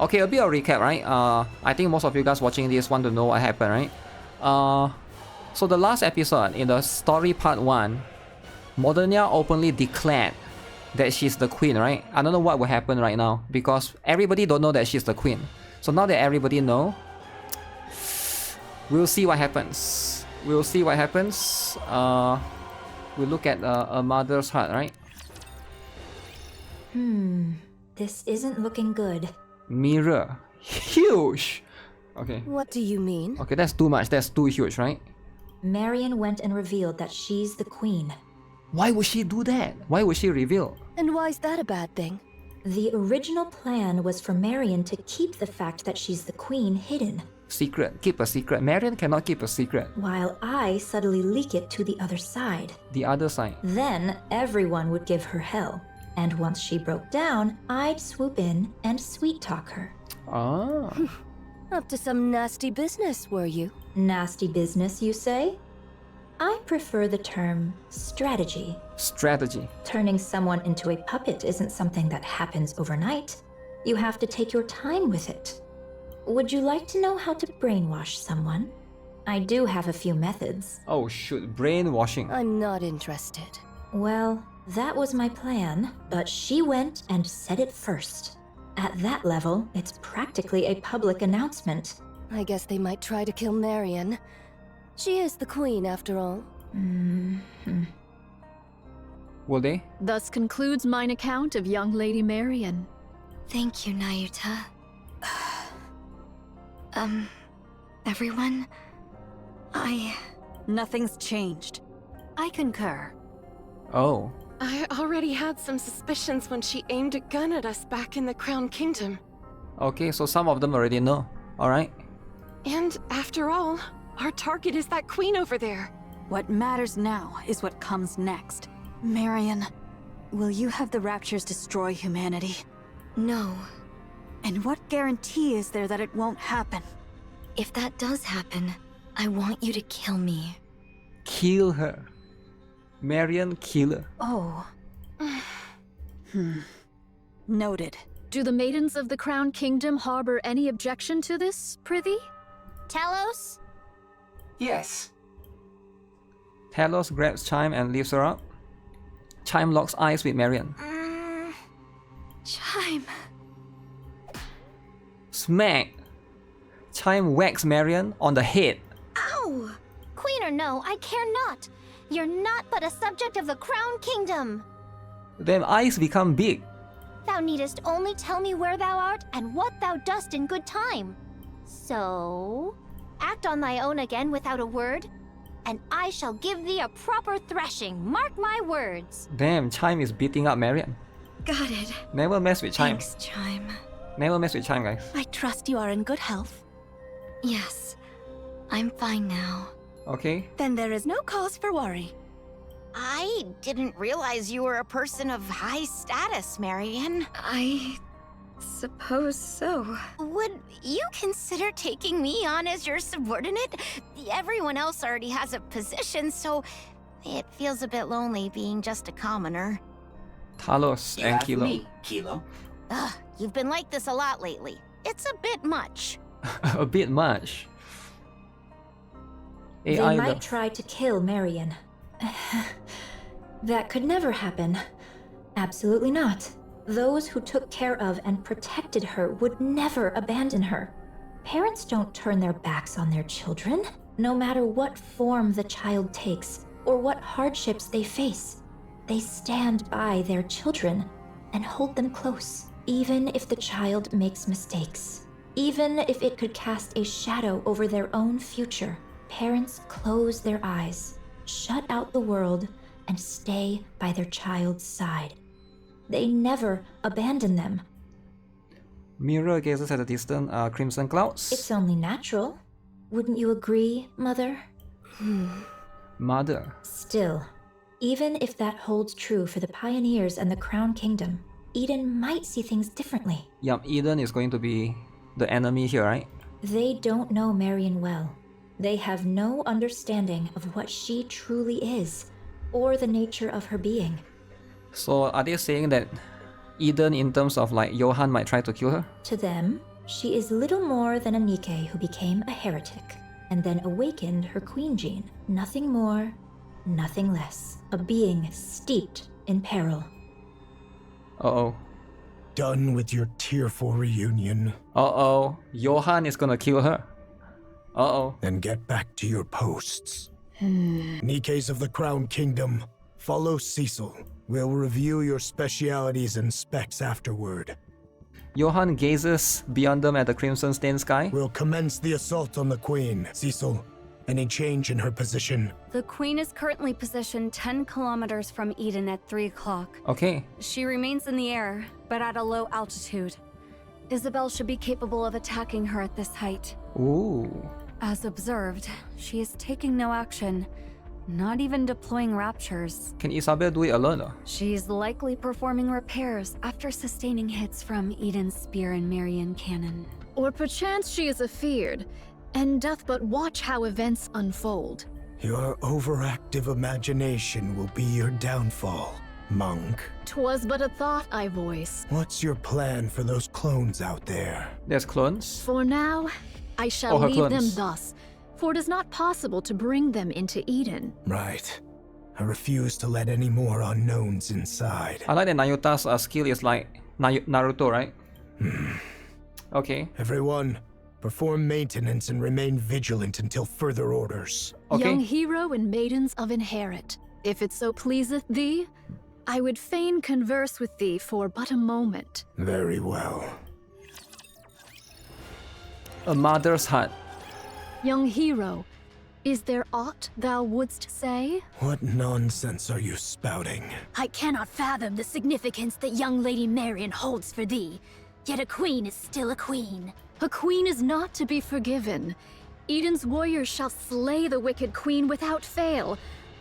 Okay, a bit of recap, right? I think most of you guys watching this want to know what happened, right? So the last episode in the story part 1, Modernia openly declared that she's the queen, right? I don't know what will happen right now because everybody don't know that she's the queen. So now that everybody know, we'll see what happens. We'll see what happens. We'll look at a mother's heart, right? This isn't looking good. Mirror. Huge! Okay. What do you mean? Okay, that's too much. That's too huge, right? Marion went and revealed that she's the queen. Why would she do that? Why would she reveal? And why's that a bad thing? The original plan was for Marion to keep the fact that she's the queen hidden, Secret. Keep a secret. Marion cannot keep a secret. while I subtly leak it to the other side. The other side. Then everyone would give her hell. And once she broke down, I'd swoop in and sweet-talk her. Ah. Up to some nasty business, were you? Nasty business, you say? I prefer the term strategy. Strategy. Turning someone into a puppet isn't something that happens overnight. You have to take your time with it. Would you like to know how to brainwash someone? I do have a few methods. Oh shoot, brainwashing. I'm not interested. Well, that was my plan, but she went and said it first. At that level, it's practically a public announcement. I guess they might try to kill Marion. She is the queen, after all. Will they? Thus concludes mine account of young Lady Marion. Thank you, Nayuta. Everyone? Nothing's changed. I concur. Oh. I already had some suspicions when she aimed a gun at us back in the Crown Kingdom. Okay, so some of them already know. Alright. And after all, our target is that queen over there. What matters now is what comes next. Marion, will you have the Raptures destroy humanity? No. And what guarantee is there that it won't happen? If that does happen, I want you to kill me. Kill her. Marion, kill her. Oh. Noted. Do the maidens of the Crown Kingdom harbor any objection to this, prithee? Talos? Yes. Talos grabs Chime and lifts her up. Chime locks eyes with Marion. Chime. Smack! Chime whacks Marion on the head. Ow! Queen or no, I care not. You're not but a subject of the Crown Kingdom. Them eyes become big. Thou needest only tell me where thou art and what thou dost in good time. So, act on thy own again without a word, and I shall give thee a proper thrashing, mark my words. Damn, Chime is beating up Marion. Got it. Never mess with Chime. Thanks, Chime. Never mess with Chime, guys. I trust you are in good health. Yes, I'm fine now. Okay? Then there is no cause for worry. I didn't realize you were a person of high status, Marion. I suppose so. Would you consider taking me on as your subordinate? Everyone else already has a position, so it feels a bit lonely being just a commoner. Talos You and have Kilo. me, Kilo. Ugh, you've been like this a lot lately. It's a bit much. A bit much. They AI might try to kill Marion. That could never happen. Absolutely not. Those who took care of and protected her would never abandon her. Parents don't turn their backs on their children, no matter what form the child takes or what hardships they face. They stand by their children and hold them close, even if the child makes mistakes. Even if it could cast a shadow over their own future, parents close their eyes, shut out the world, and stay by their child's side. They never abandon them. Mirror gazes at the distant crimson clouds. It's only natural. Wouldn't you agree, Mother? Mother. Still, even if that holds true for the pioneers and the Crown Kingdom, Eden might see things differently. Yup, Eden is going to be the enemy here, right? They don't know Marion well. They have no understanding of what she truly is, or the nature of her being. So are they saying that Eden, in terms of like Johan, might try to kill her? To them, She is little more than a NIKKE who became a heretic, and then awakened her queen gene. Nothing more, nothing less. A being steeped in peril. Uh-oh. Done with your tearful reunion. Uh-oh. Johann is gonna kill her. Uh-oh. Then get back to your posts. Nikkes of the Crown Kingdom, follow Cecil. We'll review your specialities and specs afterward. Johann gazes beyond them at the crimson stained sky. We'll commence the assault on the Queen. Cecil, any change in her position? The Queen is currently positioned 10 kilometers from Eden at 3 o'clock. Okay. She remains in the air, but at a low altitude. Isabel should be capable of attacking her at this height. Ooh. As observed, she is taking no action, not even deploying raptures. Can Isabel do it alone though? She's likely performing repairs after sustaining hits from Eden's spear and Marian cannon. Or perchance she is afeared, and doth but watch how events unfold. Your overactive imagination will be your downfall, monk. 'Twas but a thought I voiced. What's your plan for those clones out there? There's clones? For now, I shall her leave them clones. thus, for it is not possible to bring them into Eden. Right. I refuse to let any more unknowns inside. I like that Nayuta's skill is like Naruto, right? Okay. Everyone, perform maintenance and remain vigilant until further orders. Okay. Young hero and maidens of Inherit, if it so pleaseth thee, I would fain converse with thee for but a moment. Very well. A mother's hut. Young hero, is there aught thou wouldst say? What nonsense are you spouting? I cannot fathom the significance that young Lady Marian holds for thee. Yet a queen is still a queen. A queen is not to be forgiven. Eden's warriors shall slay the wicked queen without fail,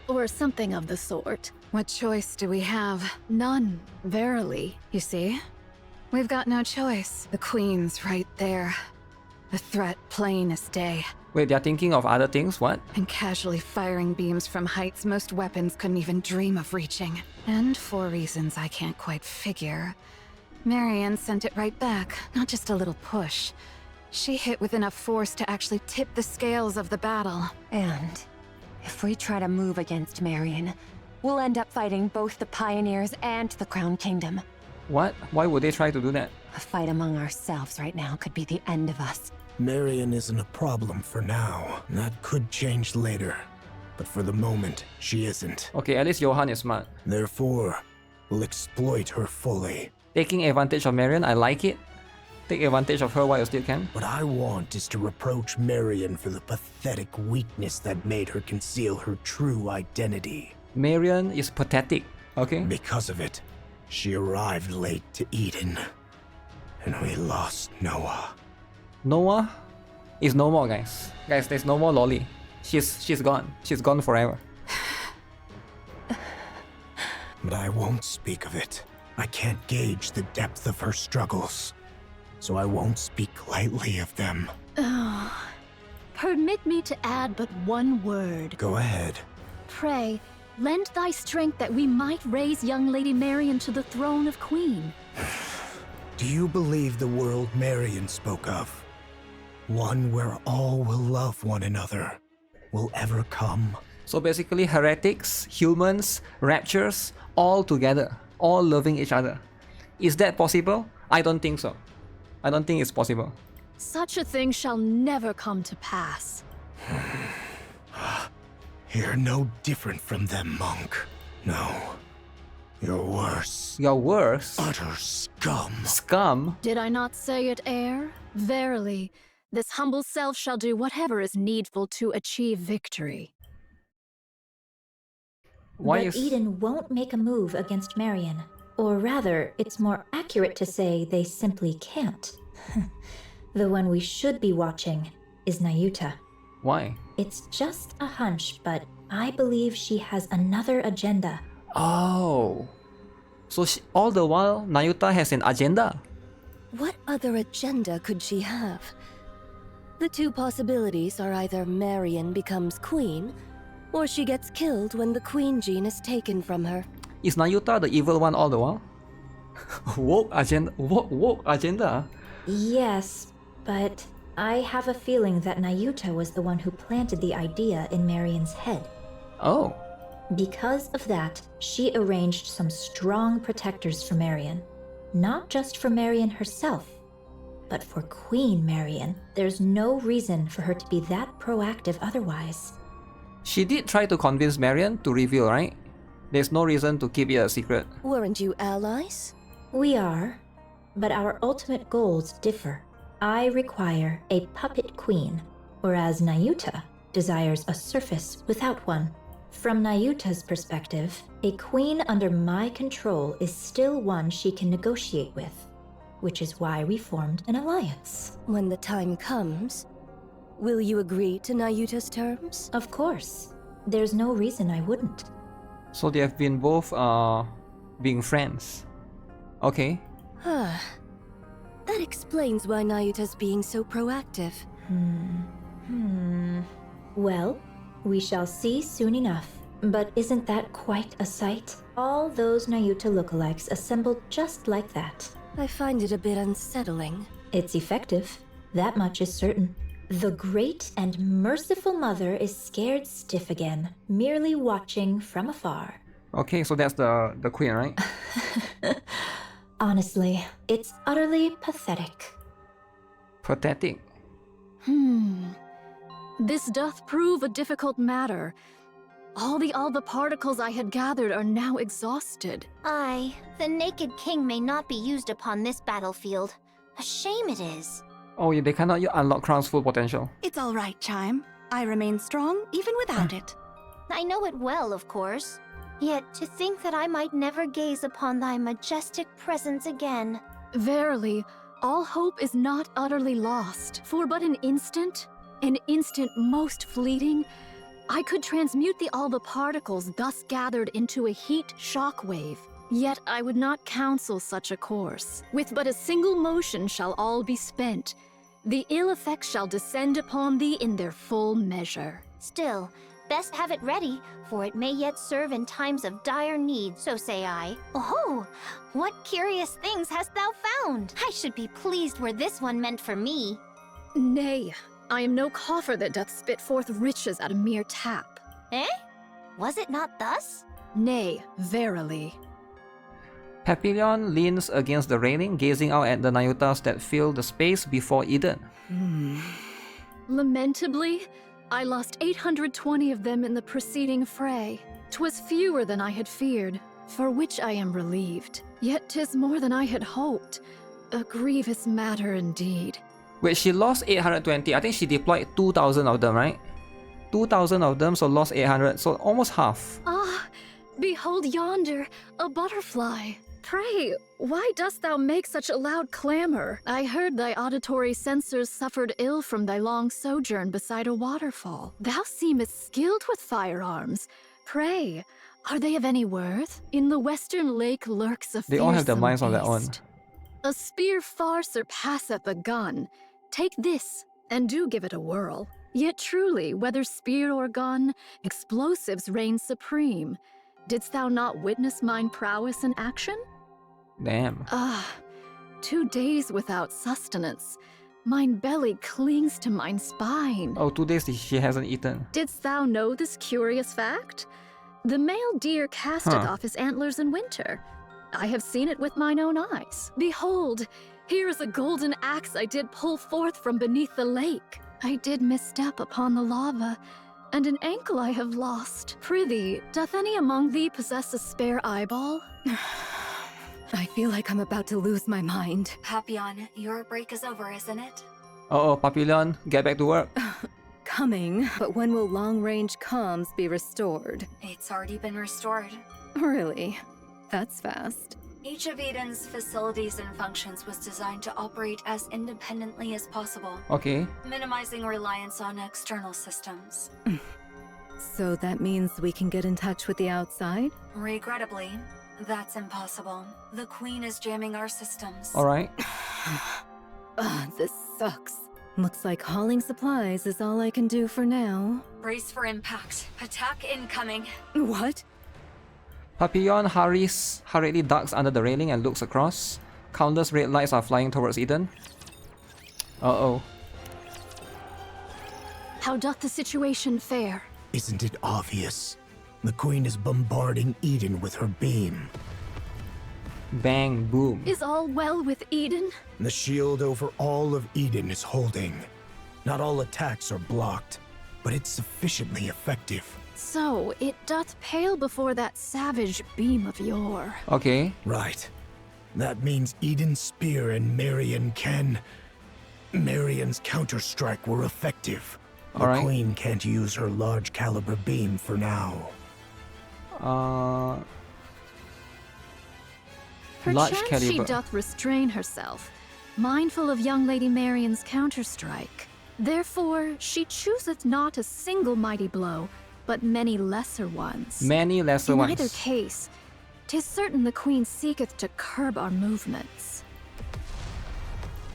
or something of the sort. What choice do we have? None, verily. You see? We've got no choice. The Queen's right there. A threat plain as day. Wait, they're thinking of other things? What? And casually firing beams from heights most weapons couldn't even dream of reaching. And for reasons I can't quite figure, Marian sent it right back, not just a little push. She hit with enough force to actually tip the scales of the battle. And if we try to move against Marian, we'll end up fighting both the Pioneers and the Crown Kingdom. What? Why would they try to do that? A fight among ourselves right now could be the end of us. Marian isn't a problem for now. That could change later. But for the moment, she isn't. Okay, at least Johann is smart. Therefore, we'll exploit her fully. Taking advantage of Marian, I like it. Take advantage of her while you still can. What I want is to reproach Marian for the pathetic weakness that made her conceal her true identity. Marian is pathetic, okay? Because of it, she arrived late to Eden. And we lost Noah. Noah is no more, guys. Guys, there's no more Lolly. She's gone. She's gone forever. But I won't speak of it. I can't gauge the depth of her struggles. So I won't speak lightly of them. Permit me to add but one word. Go ahead. Pray, lend thy strength that we might raise young Lady Marian to the throne of Queen. Do you believe the world Marian spoke of? One where all will love one another will ever come? So basically, heretics, humans, raptures, all together, all loving each other. Is that possible? I don't think so. I don't think it's possible. Such a thing shall never come to pass. You're no different from them, monk. No. You're worse. You're worse? Utter scum. Scum? Did I not say it, heir? Verily, this humble self shall do whatever is needful to achieve victory. But Eden won't make a move against Marian. Or rather, it's more accurate to say they simply can't. The one we should be watching is Nayuta. Why? It's just a hunch, but I believe she has another agenda. Oh. So all the while, Nayuta has an agenda? What other agenda could she have? The two possibilities are either Marian becomes queen, or she gets killed when the queen gene is taken from her. Is Nayuta the evil one all the while? Woke agenda? Woke agenda? Yes, but I have a feeling that Nayuta was the one who planted the idea in Marion's head. Oh. Because of that, she arranged some strong protectors for Marion. Not just for Marion herself, but for Queen Marion. There's no reason for her to be that proactive otherwise. She did try to convince Marion to reveal, right? There's no reason to keep it a secret. Weren't you allies? We are, but our ultimate goals differ. I require a puppet queen, whereas Nayuta desires a surface without one. From Nayuta's perspective, a queen under my control is still one she can negotiate with, which is why we formed an alliance. When the time comes, will you agree to Nayuta's terms? Of course. There's no reason I wouldn't. So they have been both being friends. Okay. That explains why Nayuta's being so proactive. Well, we shall see soon enough. But isn't that quite a sight? All those Nayuta lookalikes assembled just like that. I find it a bit unsettling. It's effective. That much is certain. The great and merciful mother is scared stiff again, merely watching from afar. Okay, so that's the queen, right? Honestly, it's utterly pathetic. Pathetic. This doth prove a difficult matter. All the Alba particles I had gathered are now exhausted. Aye, the Naked King may not be used upon this battlefield. A shame it is. Oh, yeah, they cannot unlock Crown's full potential. It's all right, Chime. I remain strong even without it. I know it well, of course. Yet to think that I might never gaze upon thy majestic presence again. Verily, all hope is not utterly lost. For but an instant most fleeting, I could transmute the Alba particles thus gathered into a heat shockwave. Yet I would not counsel such a course. With but a single motion shall all be spent. The ill effects shall descend upon thee in their full measure. Still, best have it ready, for it may yet serve in times of dire need, so say I. Oh, what curious things hast thou found? I should be pleased were this one meant for me. Nay, I am no coffer that doth spit forth riches at a mere tap. Eh? Was it not thus? Nay, verily. Papillon leans against the railing, gazing out at the Nayutas that fill the space before Eden. Lamentably, I lost 820 of them in the preceding fray. 'Twas fewer than I had feared, for which I am relieved. Yet 'tis more than I had hoped. A grievous matter indeed. Wait, she lost 820. I think she deployed 2,000 of them, right? 2,000 of them, so lost 800, so almost half. Ah, behold yonder, a butterfly. Pray, why dost thou make such a loud clamor? I heard thy auditory sensors suffered ill from thy long sojourn beside a waterfall. Thou seemest skilled with firearms. Pray, are they of any worth? In the western lake lurks a They all have their fearsome minds on their own. beast. A spear far surpasseth a gun. Take this, and do give it a whirl. Yet truly, whether spear or gun, explosives reign supreme. Didst thou not witness mine prowess in action? Damn. 2 days without sustenance. Mine belly clings to mine spine. Oh, 2 days she hasn't eaten. Didst thou know this curious fact? The male deer casteth Huh. off his antlers in winter. I have seen it with mine own eyes. Behold, here is a golden axe I did pull forth from beneath the lake. I did misstep upon the lava, and an ankle I have lost. Prithee, doth any among thee possess a spare eyeball? I feel like I'm about to lose my mind. Papillon, your break is over, isn't it? Oh, Papillon, get back to work. Coming, but when will long-range comms be restored? It's already been restored. Really? That's fast. Each of Eden's facilities and functions was designed to operate as independently as possible, Okay. minimizing reliance on external systems. So that means we can get in touch with the outside? Regrettably, that's impossible. The Queen is jamming our systems. Alright. This sucks. Looks like hauling supplies is all I can do for now. Brace for impact. Attack incoming. What? Papillon hurriedly ducks under the railing and looks across. Countless red lights are flying towards Eden. Uh-oh. How doth the situation fare? Isn't it obvious? The Queen is bombarding Eden with her beam. Bang, boom. Is all well with Eden? The shield over all of Eden is holding. Not all attacks are blocked, but it's sufficiently effective. So, it doth pale before that savage beam of yore. Okay. Right. That means Eden's spear and Marion's counterstrike were effective. The Alright. Queen can't use her large caliber beam for now. Large Perchance she caliber. doth restrain herself, mindful of young Lady Marion's counterstrike. Therefore, she chooseth not a single mighty blow, but many lesser ones. Many lesser In ones. either case, 'tis certain the Queen seeketh to curb our movements.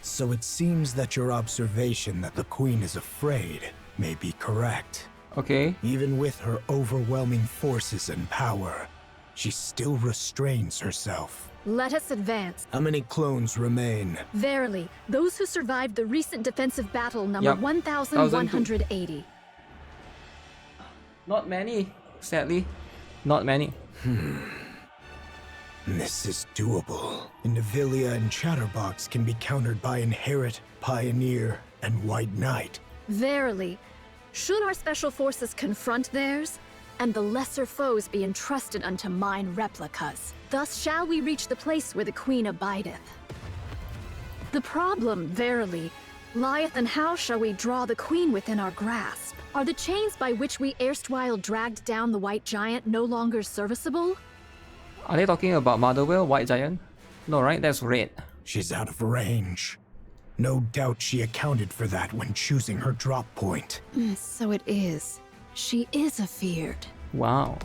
So it seems that your observation that the Queen is afraid may be correct. Okay. Even with her overwhelming forces and power, she still restrains herself. Let us advance. How many clones remain? Verily, those who survived the recent defensive battle number Yep. 1,180. Not many, sadly. Not many. This is doable. Indivilia and Chatterbox can be countered by Inherit, Pioneer, and White Knight. Verily, should our special forces confront theirs, and the lesser foes be entrusted unto mine replicas, thus shall we reach the place where the Queen abideth. The problem, verily, lieth in how shall we draw the Queen within our grasp? Are the chains by which we erstwhile dragged down the White Giant no longer serviceable? Are they talking about Mother Whale, White Giant? No, right? That's Red. She's out of range. No doubt she accounted for that when choosing her drop point. So it is. She is afeared. Wow.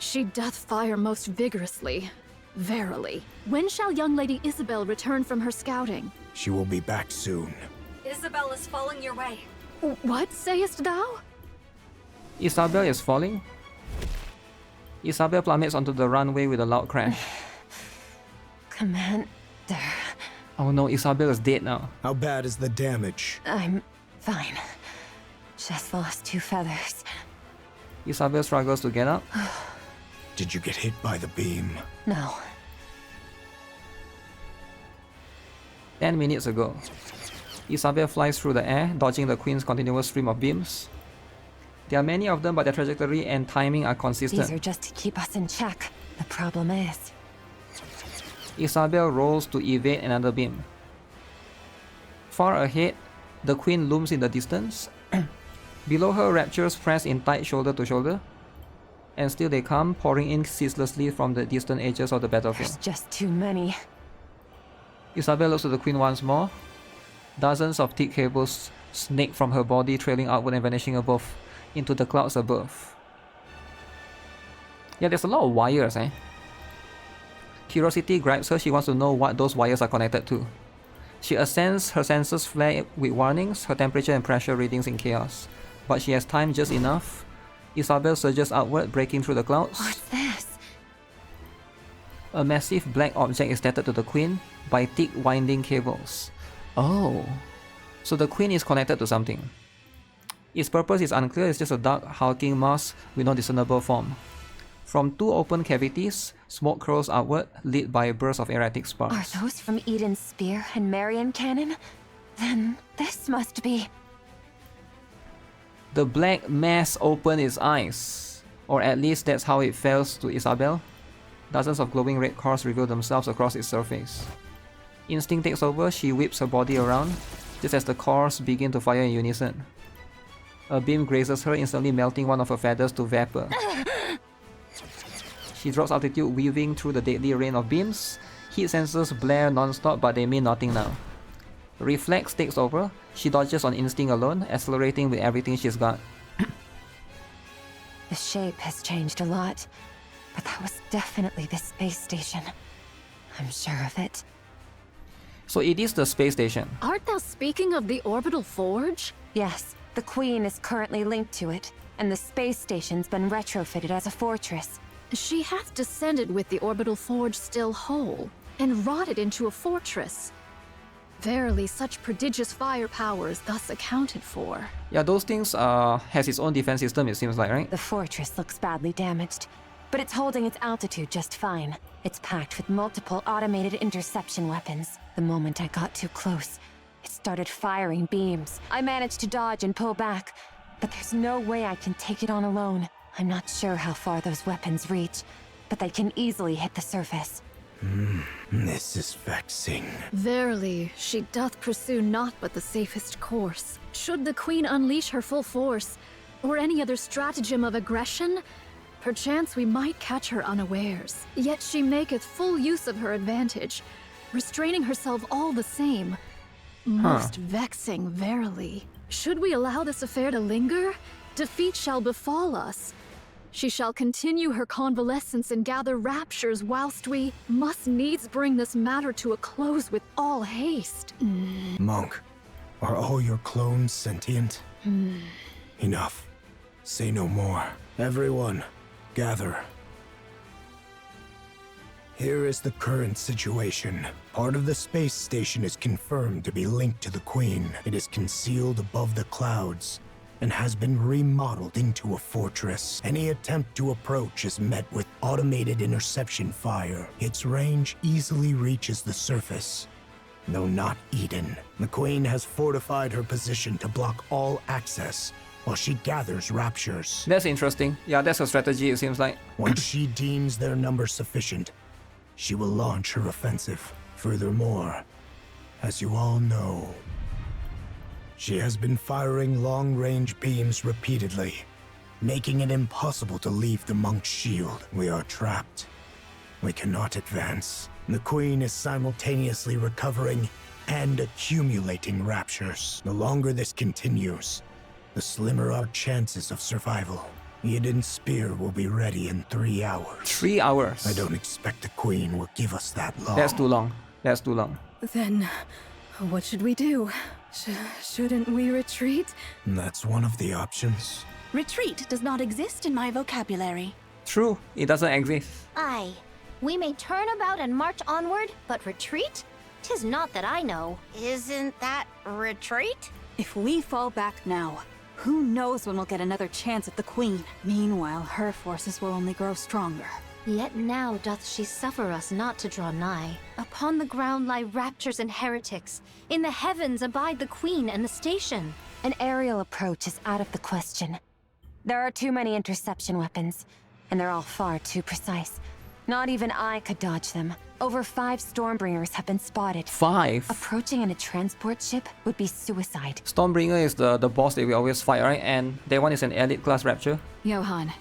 She doth fire most vigorously. Verily. When shall young Lady Isabel return from her scouting? She will be back soon. Isabel is falling your way. What sayest thou? Isabel is falling. Isabel plummets onto the runway with a loud crash. Commander, Oh no, Isabel is dead now. How bad is the damage? I'm fine. Just lost 2 feathers. Isabel struggles to get up. Did you get hit by the beam? No. 10 minutes ago. Isabel flies through the air, dodging the Queen's continuous stream of beams. There are many of them, but their trajectory and timing are consistent. These are just to keep us in check. The problem is... Isabel rolls to evade another beam. Far ahead, the Queen looms in the distance. Below her, Raptures press in tight shoulder to shoulder. And still they come, pouring in ceaselessly from the distant edges of the battlefield. There's just too many. Isabel looks to the Queen once more. Dozens of thick cables snake from her body, trailing outward and vanishing above, into the clouds above. Yeah, there's a lot of wires, eh? Curiosity grabs her. She wants to know what those wires are connected to. She ascends, her sensors flare with warnings, her temperature and pressure readings in chaos. But she has time just enough. Isabel surges outward, breaking through the clouds. What's this? A massive black object is tethered to the Queen by thick winding cables. Oh, so the Queen is connected to something. Its purpose is unclear, it's just a dark, hulking mass with no discernible form. From 2 open cavities, smoke curls outward, lit by a burst of erratic sparks. Are those from Eden's spear and Marion cannon? Then this must be... The black mass opened its eyes, or at least that's how it felt to Isabel. Dozens of glowing red cores reveal themselves across its surface. Instinct takes over, she whips her body around, just as the cores begin to fire in unison. A beam grazes her, instantly melting one of her feathers to vapor. She drops altitude, weaving through the deadly rain of beams. Heat sensors blare non-stop, but they mean nothing now. Reflex takes over. She dodges on instinct alone, accelerating with everything she's got. The shape has changed a lot, but that was definitely the space station. I'm sure of it. So it is the space station. Art thou speaking of the orbital forge? Yes, the Queen is currently linked to it, and the space station's been retrofitted as a fortress. She hath descended with the orbital forge still whole, and wrought it into a fortress. Verily, such prodigious firepower is thus accounted for. Yeah, those things has its own defense system, it seems like, right? The fortress looks badly damaged, but it's holding its altitude just fine. It's packed with multiple automated interception weapons. The moment I got too close, it started firing beams. I managed to dodge and pull back, but there's no way I can take it on alone. I'm not sure how far those weapons reach, but they can easily hit the surface. This is vexing. Verily, she doth pursue naught but the safest course. Should the queen unleash her full force, or any other stratagem of aggression, perchance we might catch her unawares. Yet she maketh full use of her advantage, restraining herself all the same. Most vexing, verily. Should we allow this affair to linger, defeat shall befall us. She shall continue her convalescence and gather raptures whilst we must needs bring this matter to a close with all haste. Monk, are all your clones sentient? Enough. Say no more. Everyone, gather. Here is the current situation. Part of the space station is confirmed to be linked to the Queen. It is concealed above the clouds and has been remodeled into a fortress. Any attempt to approach is met with automated interception fire. Its range easily reaches the surface, though not Eden. The Queen has fortified her position to block all access while she gathers raptures. That's interesting. Yeah, that's a strategy, it seems like. Once she deems their number sufficient, she will launch her offensive. Furthermore, as you all know, she has been firing long-range beams repeatedly, making it impossible to leave the monk's shield. We are trapped. We cannot advance. The Queen is simultaneously recovering and accumulating raptures. The longer this continues, the slimmer our chances of survival. Eden's spear will be ready in 3 hours. 3 hours? I don't expect the Queen will give us that long. That's too long. That's too long. Then, what should we do? Shouldn't we retreat? That's one of the options. Retreat does not exist in my vocabulary. True, it doesn't exist. Aye. We may turn about and march onward, but retreat? 'Tis not that I know. Isn't that retreat? If we fall back now, who knows when we'll get another chance at the Queen? Meanwhile, her forces will only grow stronger. Yet now doth she suffer us not to draw nigh. Upon the ground lie raptures and heretics. In the heavens abide the Queen and the station. An aerial approach is out of the question. There are too many interception weapons, and they're all far too precise. Not even I could dodge them. Over 5 Stormbringers have been spotted. 5? Approaching in a transport ship would be suicide. Stormbringer is the boss that we always fight, right? And that one is an elite class rapture. Johan,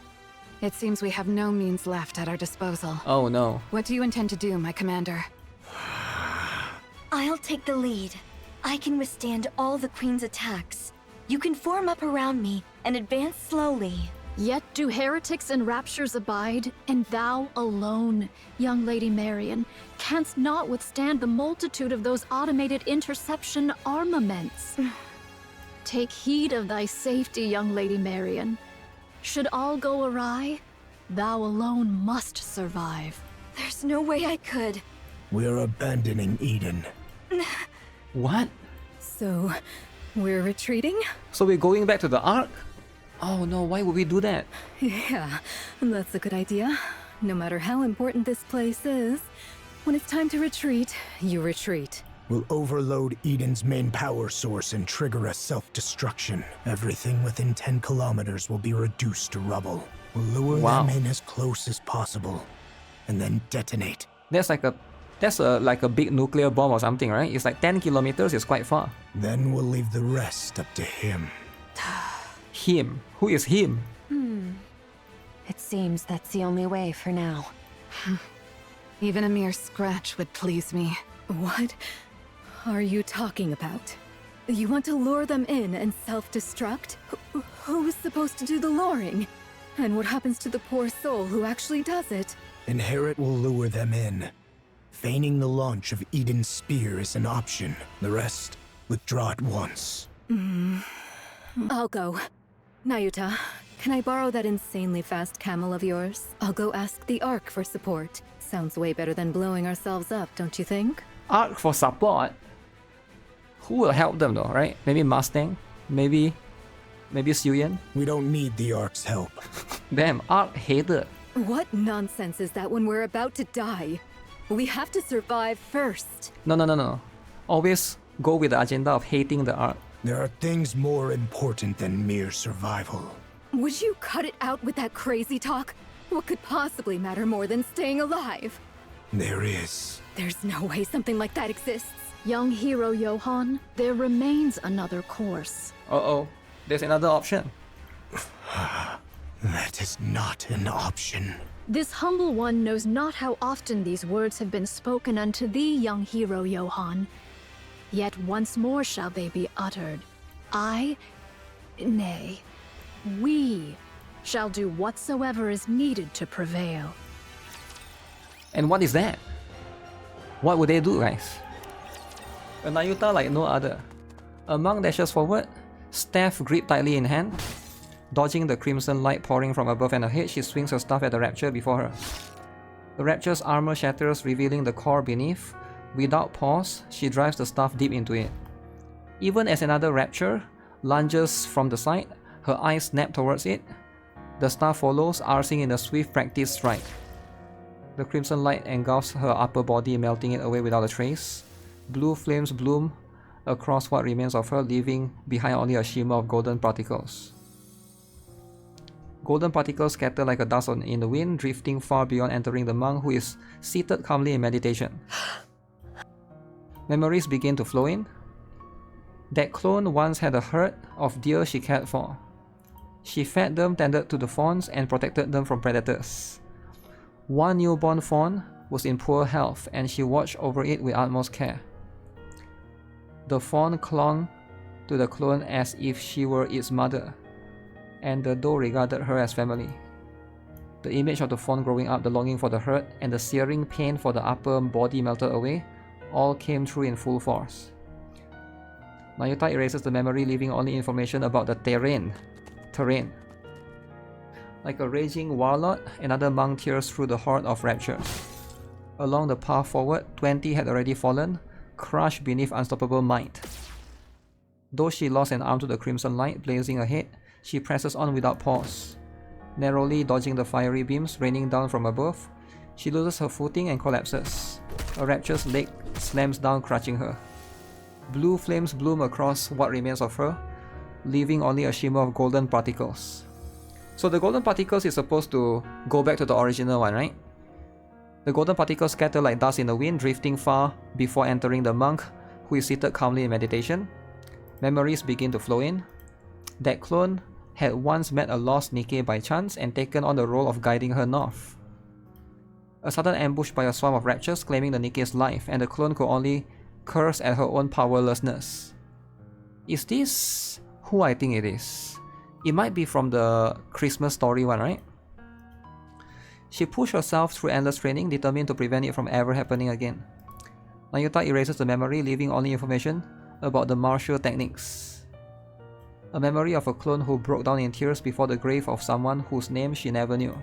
it seems we have no means left at our disposal. Oh no. What do you intend to do, my commander? I'll take the lead. I can withstand all the Queen's attacks. You can form up around me and advance slowly. Yet do heretics and raptures abide, and thou alone, young Lady Marion, canst not withstand the multitude of those automated interception armaments. Take heed of thy safety, young Lady Marion. Should all go awry, thou alone must survive. There's no way I could. We're abandoning Eden. What? So, we're retreating? So we're going back to the Ark? Oh no, why would we do that? Yeah, that's a good idea. No matter how important this place is, when it's time to retreat, you retreat. We'll overload Eden's main power source and trigger a self-destruction. Everything within 10 kilometers will be reduced to rubble. We'll lure them in as close as possible, and then detonate. That's like a big nuclear bomb or something, right? It's like 10 kilometers, it's quite far. Then we'll leave the rest up to him. Him? Who is him? It seems that's the only way for now. Even a mere scratch would please me. What are you talking about? You want to lure them in and self-destruct? Who's supposed to do the luring? And what happens to the poor soul who actually does it? Inherit will lure them in. Feigning the launch of Eden's spear is an option. The rest, withdraw at once. I'll go. Nayuta, can I borrow that insanely fast camel of yours? I'll go ask the Ark for support. Sounds way better than blowing ourselves up, don't you think? Ark for support? Who will help them though, right? Maybe Mustang? Maybe Suyin? We don't need the Ark's help. Damn, Ark hated. What nonsense is that when we're about to die? We have to survive first. No. Always go with the agenda of hating the Ark. There are things more important than mere survival. Would you cut it out with that crazy talk? What could possibly matter more than staying alive? There is. There's no way something like that exists. Young hero Johann, there remains another course. Uh-oh, there's another option. That is not an option. This humble one knows not how often these words have been spoken unto thee, young hero Johann. Yet once more shall they be uttered. Nay, we shall do whatsoever is needed to prevail. And what is that? What would they do, guys? A Nayuta like no other. A monk dashes forward, staff gripped tightly in hand. Dodging the crimson light pouring from above and ahead, she swings her staff at the Rapture before her. The Rapture's armor shatters, revealing the core beneath. Without pause, she drives the staff deep into it. Even as another Rapture lunges from the side, her eyes snap towards it. The staff follows, arcing in a swift practice strike. The crimson light engulfs her upper body, melting it away without a trace. Blue flames bloom across what remains of her, leaving behind only a shimmer of golden particles. Golden particles scatter like a dust in the wind, drifting far beyond entering the monk, who is seated calmly in meditation. Memories begin to flow in. That clone once had a herd of deer she cared for. She fed them, tended to the fawns, and protected them from predators. One newborn fawn was in poor health, and she watched over it with utmost care. The fawn clung to the clone as if she were its mother, and the doe regarded her as family. The image of the fawn growing up, the longing for the herd, and the searing pain for the upper body melted away, all came true in full force. Nayuta erases the memory, leaving only information about the terrain. Like a raging warlord, another monk tears through the horde of raptures. Along the path forward, 20 had already fallen, crushed beneath unstoppable might. Though she lost an arm to the crimson light blazing ahead, she presses on without pause. Narrowly dodging the fiery beams raining down from above, she loses her footing and collapses. A rapture's leg slams down, crushing her. Blue flames bloom across what remains of her, leaving only a shimmer of golden particles. So the golden particles is supposed to go back to the original one, right? The golden particles scatter like dust in the wind, drifting far before entering the monk, who is seated calmly in meditation. Memories begin to flow in. That clone had once met a lost NIKKE by chance and taken on the role of guiding her north. A sudden ambush by a swarm of raptures claiming the NIKKE's life, and the clone could only curse at her own powerlessness. Is this who I think it is? It might be from the Christmas story one, right? She pushed herself through endless training, determined to prevent it from ever happening again. Nayuta erases the memory, leaving only information about the martial techniques. A memory of a clone who broke down in tears before the grave of someone whose name she never knew.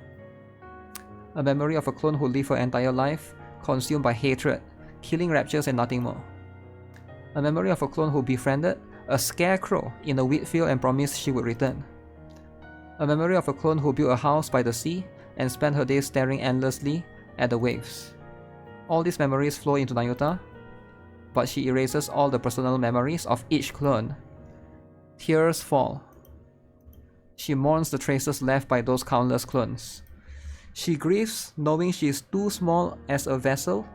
A memory of a clone who lived her entire life consumed by hatred, killing raptures and nothing more. A memory of a clone who befriended a scarecrow in a wheat field and promised she would return. A memory of a clone who built a house by the sea and spent her days staring endlessly at the waves. All these memories flow into Nayuta, but she erases all the personal memories of each clone. Tears fall. She mourns the traces left by those countless clones. She grieves knowing she is too small as a vessel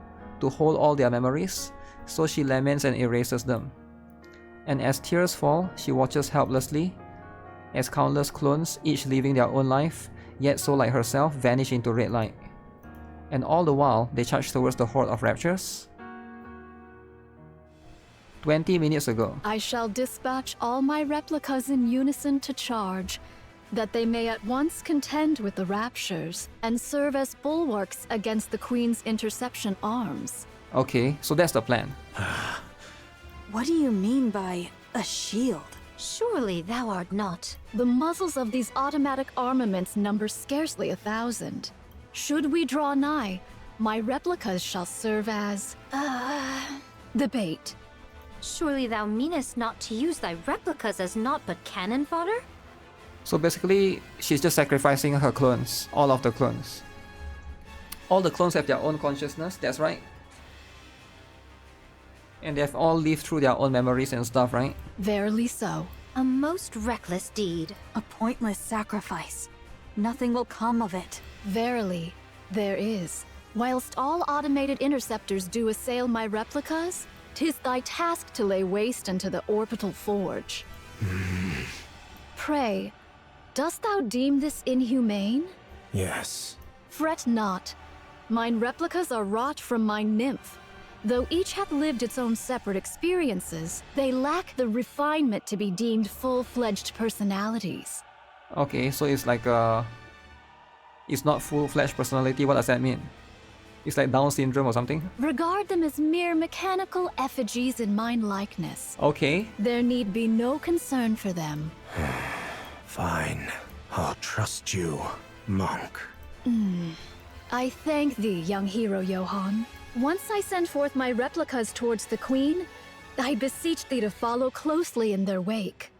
to hold all their memories, so she laments and erases them. And as tears fall, she watches helplessly as countless clones, each living their own life, yet so like herself, vanish into red light. And all the while, they charge towards the horde of raptures. 20 minutes ago. I shall dispatch all my replicas in unison to charge, that they may at once contend with the raptures and serve as bulwarks against the Queen's interception arms. Okay, so that's the plan. What do you mean by a shield? Surely thou art not. The muzzles of these automatic armaments number scarcely 1,000. Should we draw nigh, my replicas shall serve as... the bait. Surely thou meanest not to use thy replicas as naught but cannon fodder? So basically, she's just sacrificing her clones, all of the clones. All the clones have their own consciousness, that's right. And they've all lived through their own memories and stuff, right? Verily so. A most reckless deed. A pointless sacrifice. Nothing will come of it. Verily, there is. Whilst all automated interceptors do assail my replicas, 'tis thy task to lay waste unto the orbital forge. Pray, dost thou deem this inhumane? Yes. Fret not. Mine replicas are wrought from my nymph. Though each hath lived its own separate experiences, they lack the refinement to be deemed full-fledged personalities. Okay, so it's like it's not full-fledged personality. What does that mean? It's like Down syndrome or something? Regard them as mere mechanical effigies in mine likeness. Okay. There need be no concern for them. Fine. I'll trust you, monk. I thank thee, young hero Johann. Once I send forth my replicas towards the Queen, I beseech thee to follow closely in their wake.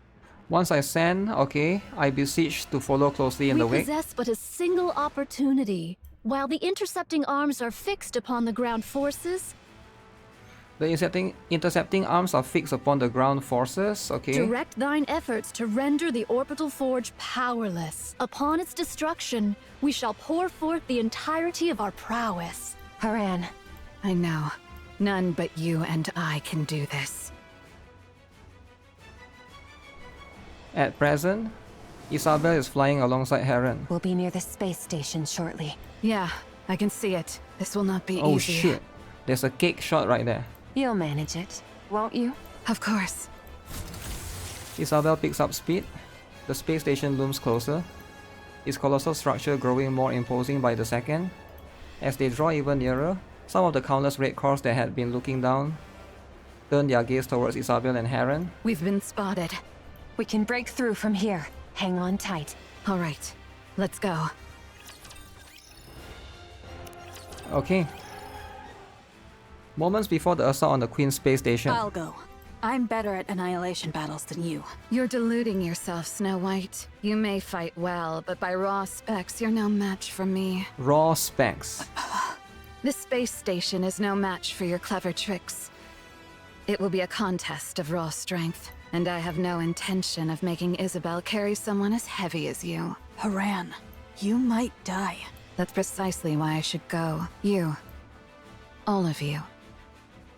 Once I send, okay, I beseech to follow closely in the We wake. possess but a single opportunity. While the intercepting arms are fixed upon the ground forces, The intercepting arms are fixed upon the ground forces, okay. direct thine efforts to render the orbital forge powerless. Upon its destruction, we shall pour forth the entirety of our prowess. Haran. I know. None but you and I can do this. At present, Isabel is flying alongside Heron. We'll be near the space station shortly. Yeah, I can see it. This will not be Oh easy. shit, there's a cake shot right there. You'll manage it, won't you? Of course. Isabel picks up speed. The space station looms closer, its colossal structure growing more imposing by the second. As they draw even nearer, some of the countless red cores that had been looking down turn their gaze towards Isabel and Heron. We've been spotted. We can break through from here. Hang on tight. All right, let's go. Okay. Moments before the assault on the Queen's space station. I'll go. I'm better at annihilation battles than you. You're deluding yourself, Snow White. You may fight well, but by raw specs, you're no match for me. Raw specs. This space station is no match for your clever tricks. It will be a contest of raw strength, and I have no intention of making Isabel carry someone as heavy as you. Haran, you might die. That's precisely why I should go. You, all of you,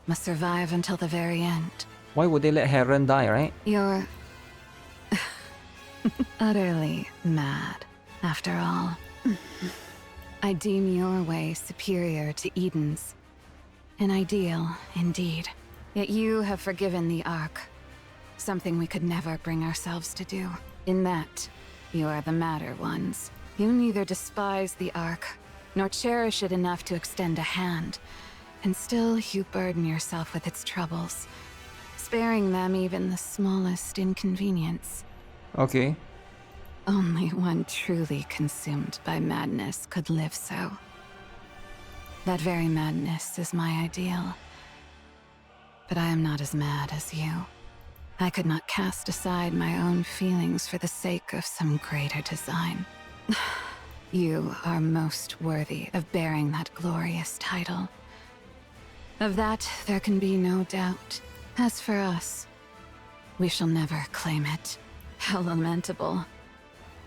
must survive until the very end. Why would they let Heron die, right? You're utterly mad, after all. I deem your way superior to Eden's. An ideal, indeed. Yet you have forgiven the Ark. Something we could never bring ourselves to do. In that, you are the madder ones. You neither despise the Ark, nor cherish it enough to extend a hand. And still you burden yourself with its troubles, sparing them even the smallest inconvenience. Okay. Only one truly consumed by madness could live so. That very madness is my ideal. But I am not as mad as you. I could not cast aside my own feelings for the sake of some greater design. You are most worthy of bearing that glorious title. Of that, there can be no doubt. As for us, we shall never claim it. How lamentable.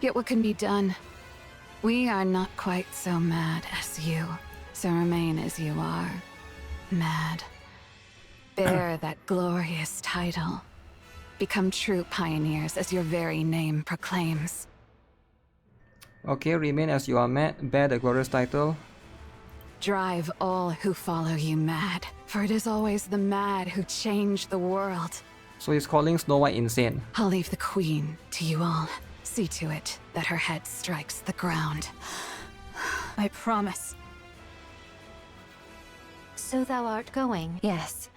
Yet what can be done? We are not quite so mad as you, so remain as you are. Mad. Bear that glorious title. Become true pioneers as your very name proclaims. Okay, remain as you are mad, bear the glorious title. Drive all who follow you mad, for it is always the mad who change the world. So he's calling Snow White insane. I'll leave the Queen to you all. See to it that her head strikes the ground. I promise. So thou art going? Yes.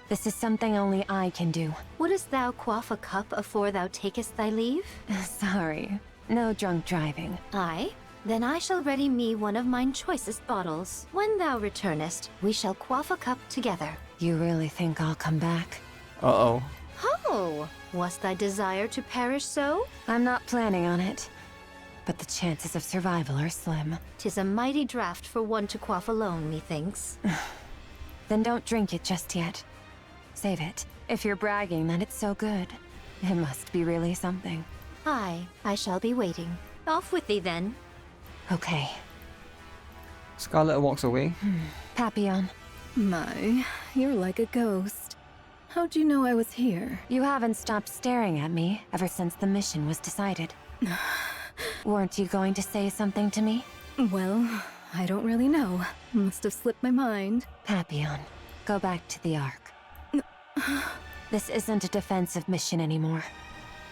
This is something only I can do. Wouldst thou quaff a cup afore thou takest thy leave? Sorry. No drunk driving. Aye? Then I shall ready me one of mine choicest bottles. When thou returnest, we shall quaff a cup together. You really think I'll come back? Uh-oh. Oh, was thy desire to perish so? I'm not planning on it, but the chances of survival are slim. 'Tis a mighty draught for one to quaff alone, methinks. Then don't drink it just yet. Save it. If you're bragging that it's so good, it must be really something. Aye, I shall be waiting. Off with thee then. Okay. Scarlet walks away. Papillon. My, you're like a ghost. How'd you know I was here? You haven't stopped staring at me ever since the mission was decided. Weren't you going to say something to me? Well, I don't really know. Must have slipped my mind. Papillon, go back to the Ark. This isn't a defensive mission anymore.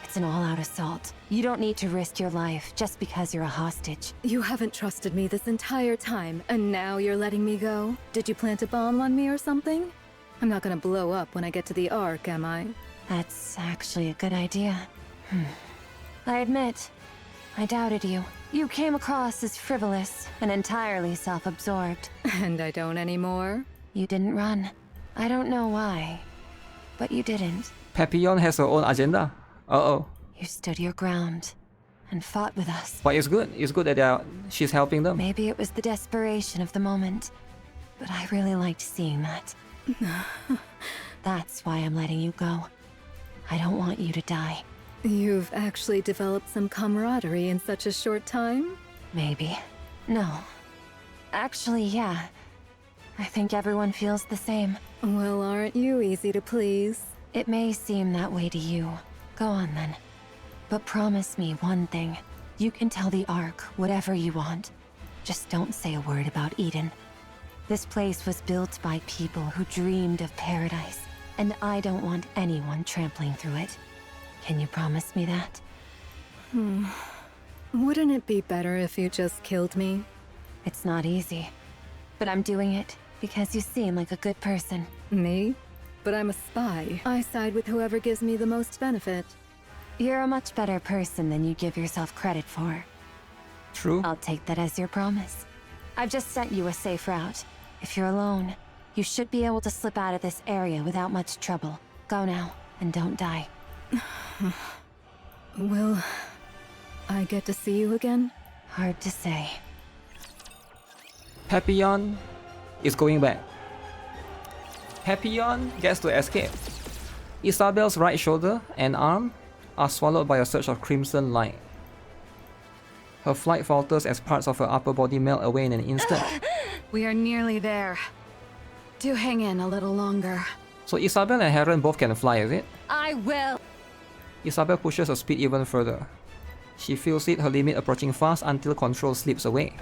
It's an all-out assault. You don't need to risk your life just because you're a hostage. You haven't trusted me this entire time, and now you're letting me go? Did you plant a bomb on me or something? I'm not gonna blow up when I get to the Ark, am I? That's actually a good idea. I admit, I doubted you. You came across as frivolous and entirely self-absorbed. And I don't anymore? You didn't run. I don't know why, but you didn't. Papillon has her own agenda. Uh-oh. You stood your ground and fought with us. But it's good. It's good that she's helping them. Maybe it was the desperation of the moment, but I really liked seeing that. That's why I'm letting you go. I don't want you to die. You've actually developed some camaraderie in such a short time? Maybe. No. Actually, yeah. I think everyone feels the same. Well, aren't you easy to please? It may seem that way to you. Go on then. But promise me one thing. You can tell the Ark whatever you want. Just don't say a word about Eden. This place was built by people who dreamed of paradise, and I don't want anyone trampling through it. Can you promise me that? Wouldn't it be better if you just killed me? It's not easy. But I'm doing it because you seem like a good person. Me? But I'm a spy. I side with whoever gives me the most benefit. You're a much better person than you give yourself credit for. True. I'll take that as your promise. I've just sent you a safe route. If you're alone, you should be able to slip out of this area without much trouble. Go now, and don't die. Will I get to see you again? Hard to say. Papillon is going back. Papillon gets to escape. Isabel's right shoulder and arm are swallowed by a surge of crimson light. Her flight falters as parts of her upper body melt away in an instant. We are nearly there. Do hang in a little longer. So Isabel and Heron both can fly, is it? I will! Isabel pushes her speed even further. She feels her limit approaching fast until control slips away.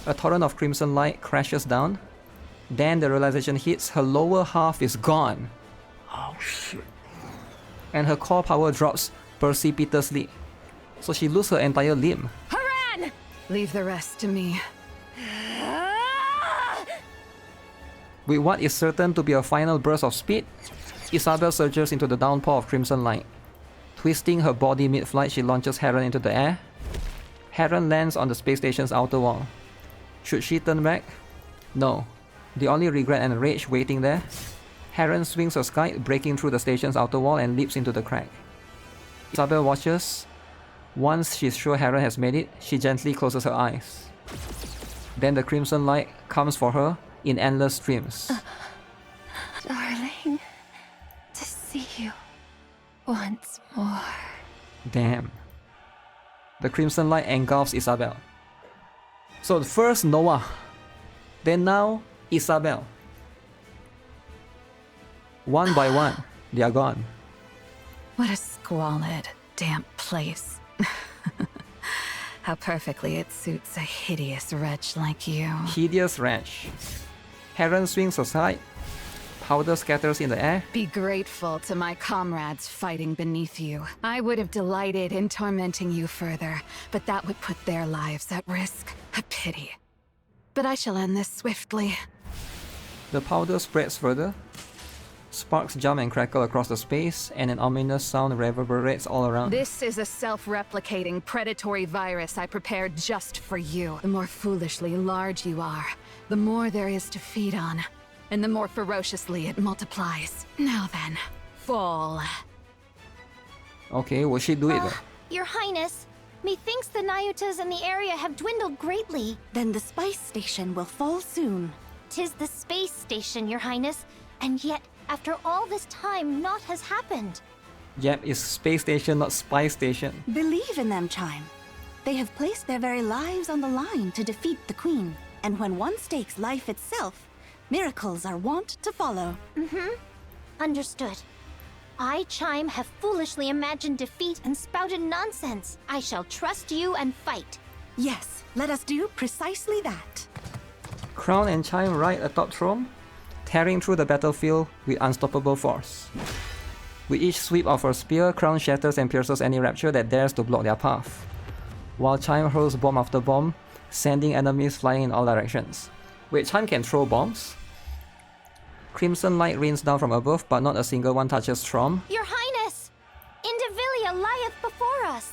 A torrent of crimson light crashes down. Then the realization hits, her lower half is gone. Oh shit. And her core power drops precipitously. So she loses her entire limb. Haran! Leave the rest to me. With what is certain to be a final burst of speed, Isabel surges into the downpour of crimson light. Twisting her body mid-flight, she launches Heron into the air. Heron lands on the space station's outer wall. Should she turn back? No. The only regret and rage waiting there. Heron swings her kite, breaking through the station's outer wall and leaps into the crack. Isabel watches. Once she's sure Heron has made it, she gently closes her eyes. Then the crimson light comes for her in endless streams. Darling, to see you once more. Damn. The crimson light engulfs Isabel. So first Noah, then now Isabel. One by one, they are gone. What a squalid, damp place. How perfectly it suits a hideous wretch like you. Hideous wretch. Heron swings aside. Powder scatters in the air. Be grateful to my comrades fighting beneath you. I would have delighted in tormenting you further, but that would put their lives at risk. A pity. But I shall end this swiftly. The powder spreads further. Sparks jump and crackle across the space, and an ominous sound reverberates all around. This is a self-replicating predatory virus I prepared just for you. The more foolishly large you are, the more there is to feed on, and the more ferociously it multiplies. Now then, fall. Okay, will she do it though? Your Highness, methinks the Nayutas in the area have dwindled greatly. Then the spice station will fall soon. 'Tis the space station, Your Highness, and yet, after all this time, naught has happened. Yep, it's space station, not spy station. Believe in them, Chime. They have placed their very lives on the line to defeat the Queen. And when one stakes life itself, miracles are wont to follow. Understood. I, Chime, have foolishly imagined defeat and spouted nonsense. I shall trust you and fight. Yes, let us do precisely that. Crown and Chime ride atop Throne, tearing through the battlefield with unstoppable force. With each sweep of her spear, Crown shatters and pierces any rapture that dares to block their path, while Chime hurls bomb after bomb, sending enemies flying in all directions. Wait, Chime can throw bombs? Crimson light rains down from above, but not a single one touches Trom. Your Highness! Indivilia lieth before us!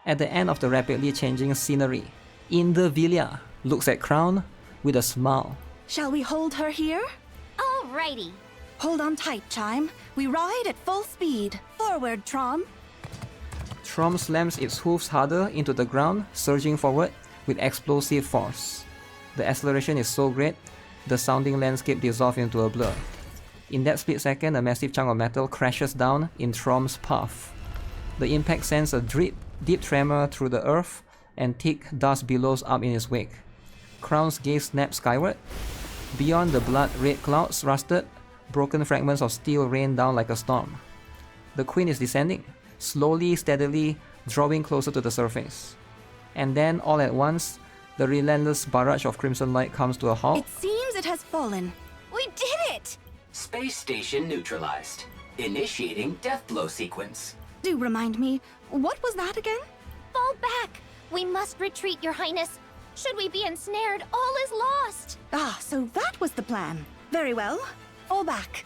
At the end of the rapidly changing scenery, Indivilia looks at Crown with a smile. Shall we hold her here? Alrighty. Hold on tight, Chime. We ride at full speed. Forward, Trom. Trom slams its hooves harder into the ground, surging forward with explosive force. The acceleration is so great, the sounding landscape dissolves into a blur. In that split second, a massive chunk of metal crashes down in Trom's path. The impact sends a deep tremor through the earth, and thick dust billows up in its wake. Crown's gaze snaps skyward. Beyond the blood-red clouds, rusted, broken fragments of steel rain down like a storm. The Queen is descending, slowly, steadily, drawing closer to the surface. And then, all at once, the relentless barrage of crimson light comes to a halt. It seems it has fallen. We did it! Space station neutralized. Initiating death blow sequence. Do remind me, what was that again? Fall back! We must retreat, Your Highness. Should we be ensnared, all is lost! Ah, so that was the plan. Very well. Fall back.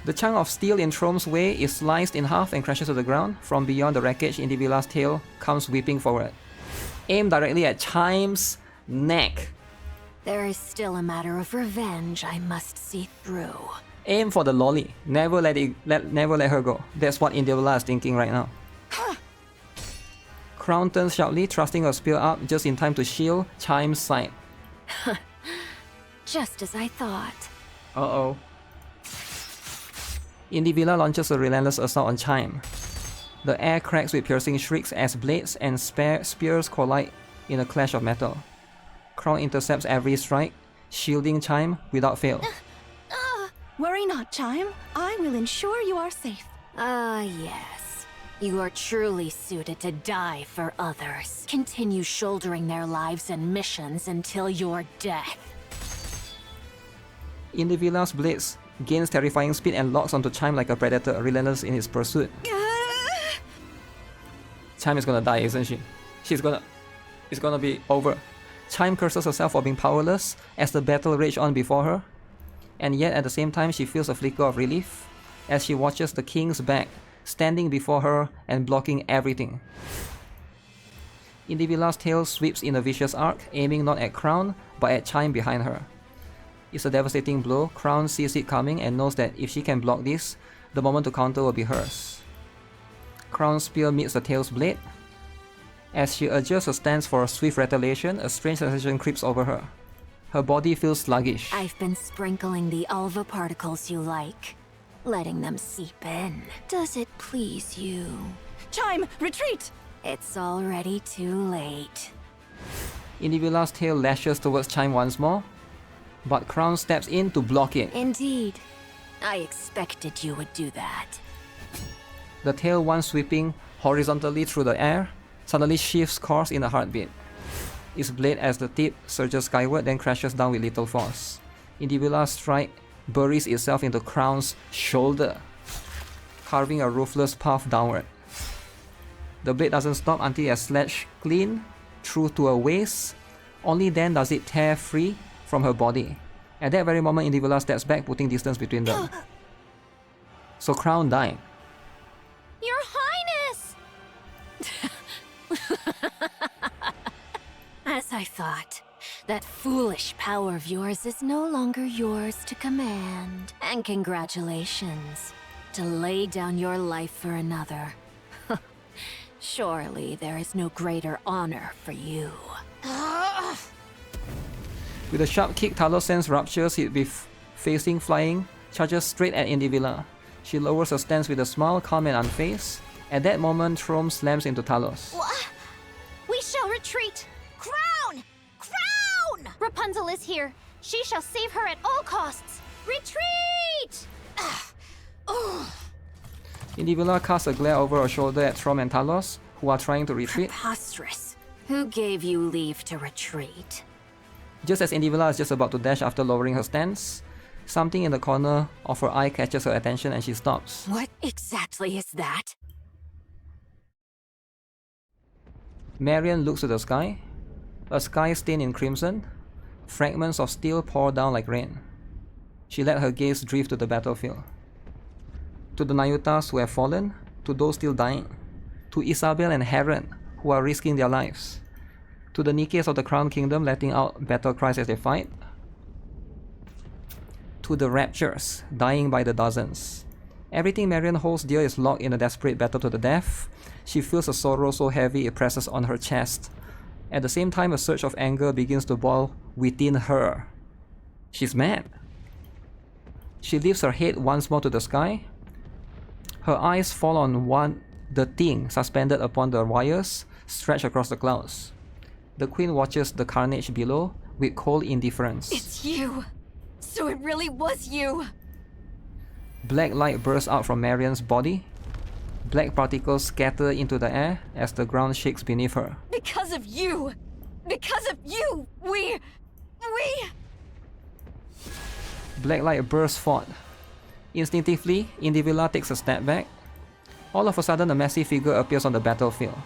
The chunk of steel in Trom's way is sliced in half and crashes to the ground. From beyond the wreckage, Indivila's tail comes whipping forward. Aim directly at Chime's neck. There is still a matter of revenge I must see through. Aim for the lolly. Never let her go. That's what Indivila is thinking right now. Crown turns sharply, thrusting her spear up just in time to shield Chime's side. Just as I thought. Uh-oh. Indivila launches a relentless assault on Chime. The air cracks with piercing shrieks as blades and spears collide in a clash of metal. Crown intercepts every strike, shielding Chime without fail. Worry not, Chime. I will ensure you are safe. Yes. You are truly suited to die for others. Continue shouldering their lives and missions until your death. Indivila's blades gains terrifying speed and locks onto Chime like a predator, relentless in its pursuit. Chime is gonna die, isn't she? It's gonna be over. Chime curses herself for being powerless as the battle rages on before her. And yet at the same time she feels a flicker of relief as she watches the king's back standing before her and blocking everything. Indivila's tail sweeps in a vicious arc, aiming not at Crown but at Chime behind her. It's a devastating blow. Crown sees it coming and knows that if she can block this, the moment to counter will be hers. Crown's spear meets the tail's blade. As she adjusts her stance for a swift retaliation, a strange sensation creeps over her. Her body feels sluggish. I've been sprinkling the alva particles you like, letting them seep in. Does it please you? Chime, retreat! It's already too late. Indivila's tail lashes towards Chime once more, but Crown steps in to block it. Indeed. I expected you would do that. The tail, once sweeping horizontally through the air, suddenly shifts course in a heartbeat. Its blade as the tip surges skyward, then crashes down with little force. Indivila's strike buries itself into Crown's shoulder, carving a ruthless path downward. The blade doesn't stop until it has slashed clean through to her waist. Only then does it tear free from her body. At that very moment, Indivila steps back, putting distance between them. So Crown died. Your Highness! As I thought, that foolish power of yours is no longer yours to command. And congratulations. To lay down your life for another. Surely there is no greater honor for you. With a sharp kick, Talos sends Raptures hit with facing flying, charges straight at Indivilla. She lowers her stance with a smile, calm and unfazed. At that moment, Throme slams into Talos. We shall retreat! Crown! Crown! Rapunzel is here. She shall save her at all costs. Retreat! Indivilla casts a glare over her shoulder at Throme and Talos, who are trying to retreat. Preposterous. Who gave you leave to retreat? Just as Indivilla is just about to dash after lowering her stance, something in the corner of her eye catches her attention and she stops. What exactly is that? Marion looks to the sky. A sky stained in crimson. Fragments of steel pour down like rain. She let her gaze drift to the battlefield. To the Nayutas who have fallen, to those still dying, to Isabel and Heron who are risking their lives, to the Nikkes of the Crown Kingdom letting out battle cries as they fight, to the Raptures dying by the dozens. Everything Marion holds dear is locked in a desperate battle to the death. She feels a sorrow so heavy it presses on her chest. At the same time, a surge of anger begins to boil within her. She's mad. She lifts her head once more to the sky. Her eyes fall on the thing suspended upon the wires stretched across the clouds. The Queen watches the carnage below with cold indifference. It's you! So it really was you! Black light bursts out from Marion's body. Black particles scatter into the air as the ground shakes beneath her. Because of you! Because of you! We... Black light bursts forth. Instinctively, Indivilla takes a step back. All of a sudden, a massive figure appears on the battlefield.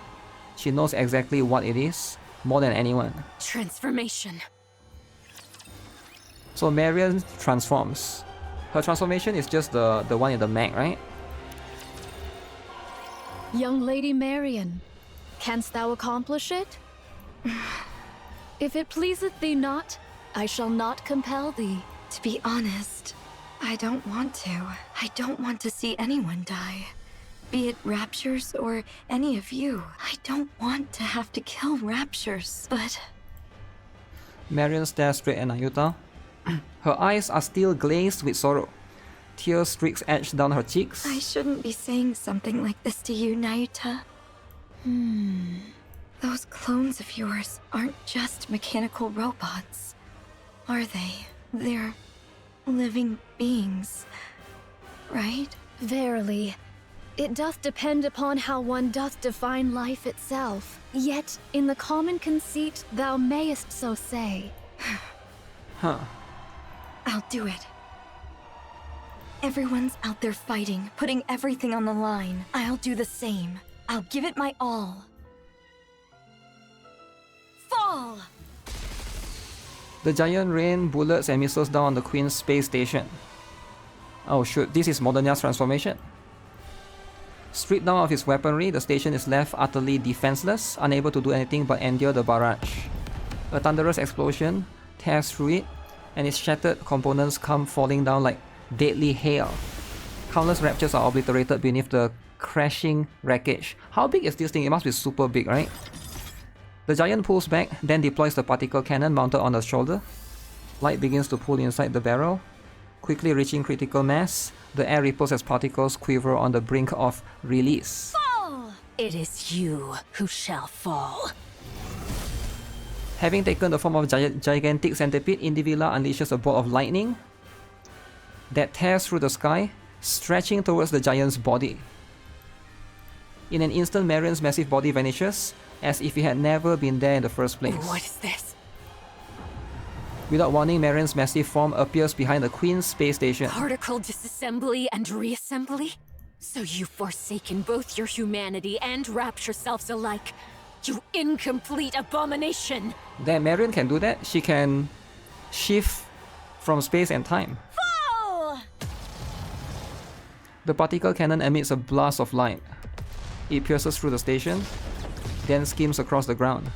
She knows exactly what it is, more than anyone. Transformation. So Marion transforms. Her transformation is just the one in the mag, right? Young Lady Marion, canst thou accomplish it? If it pleaseth thee not, I shall not compel thee. To be honest, I don't want to. I don't want to see anyone die. Be it Raptures or any of you. I don't want to have to kill Raptures, but... Marion stares straight at Nayuta. Her eyes are still glazed with sorrow. Tear streaks edge down her cheeks. I shouldn't be saying something like this to you, Nayuta. Those clones of yours aren't just mechanical robots, are they? They're living beings, right? Verily, it doth depend upon how one doth define life itself. Yet, in the common conceit, thou mayest so say. Huh. I'll do it. Everyone's out there fighting, putting everything on the line. I'll do the same. I'll give it my all. Fall! The giant rain bullets and missiles down on the Queen's space station. Oh shoot, this is Modernia's transformation. Stripped down of his weaponry, the station is left utterly defenseless, unable to do anything but endure the barrage. A thunderous explosion tears through it, and its shattered components come falling down like deadly hail. Countless Raptures are obliterated beneath the crashing wreckage. How big is this thing? It must be super big, right? The giant pulls back, then deploys the particle cannon mounted on the shoulder. Light begins to pool inside the barrel. Quickly reaching critical mass, the air ripples as particles quiver on the brink of release. Fall! It is you who shall fall. Having taken the form of gigantic centipede, Indivilla unleashes a bolt of lightning that tears through the sky, stretching towards the giant's body. In an instant, Marion's massive body vanishes, as if it had never been there in the first place. What is this? Without warning, Marion's massive form appears behind the Queen's space station. Particle disassembly and reassembly? So you've forsaken both your humanity and Rapture selves alike. You incomplete abomination! That Marion can do that? She can shift from space and time. Fall! The particle cannon emits a blast of light. It pierces through the station, then skims across the ground.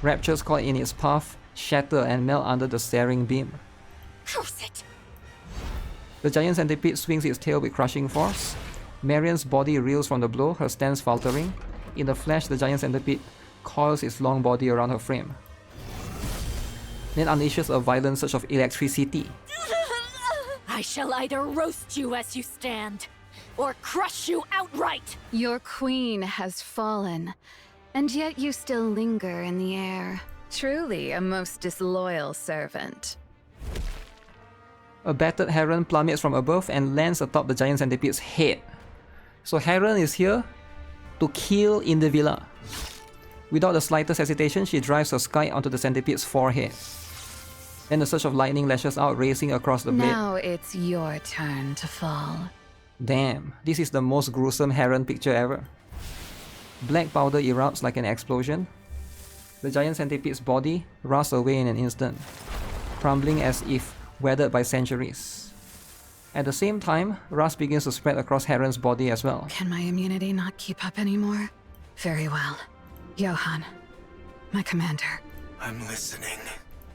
Raptures caught in its path shatter and melt under the searing beam. Curse it! The giant centipede swings its tail with crushing force. Marian's body reels from the blow, her stance faltering. In a flash, the giant centipede coils its long body around her frame, then unleashes a violent surge of electricity. I shall either roast you as you stand, or crush you outright! Your queen has fallen, and yet you still linger in the air. Truly a most disloyal servant. A battered heron plummets from above and lands atop the giant centipede's head. So Heron is here to kill Indivilla. Without the slightest hesitation, she drives her scythe onto the centipede's forehead. Then a surge of lightning lashes out, racing across the blade. Now it's your turn to fall. Damn, this is the most gruesome heron picture ever. Black powder erupts like an explosion. The giant centipede's body rusts away in an instant, crumbling as if weathered by centuries. At the same time, rust begins to spread across Heron's body as well. Can my immunity not keep up anymore? Very well. Johan, my commander. I'm listening.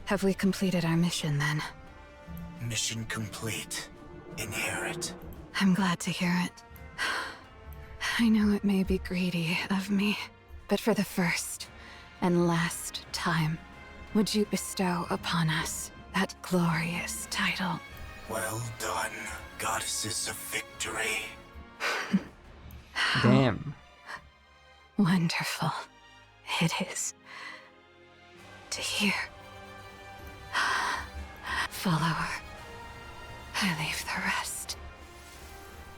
Have we completed our mission then? Mission complete. Inherit. I'm glad to hear it. I know it may be greedy of me, but for the first and last time, would you bestow upon us that glorious title? Well done, goddesses of victory. Damn. Wonderful it is to hear. Follower, I leave the rest.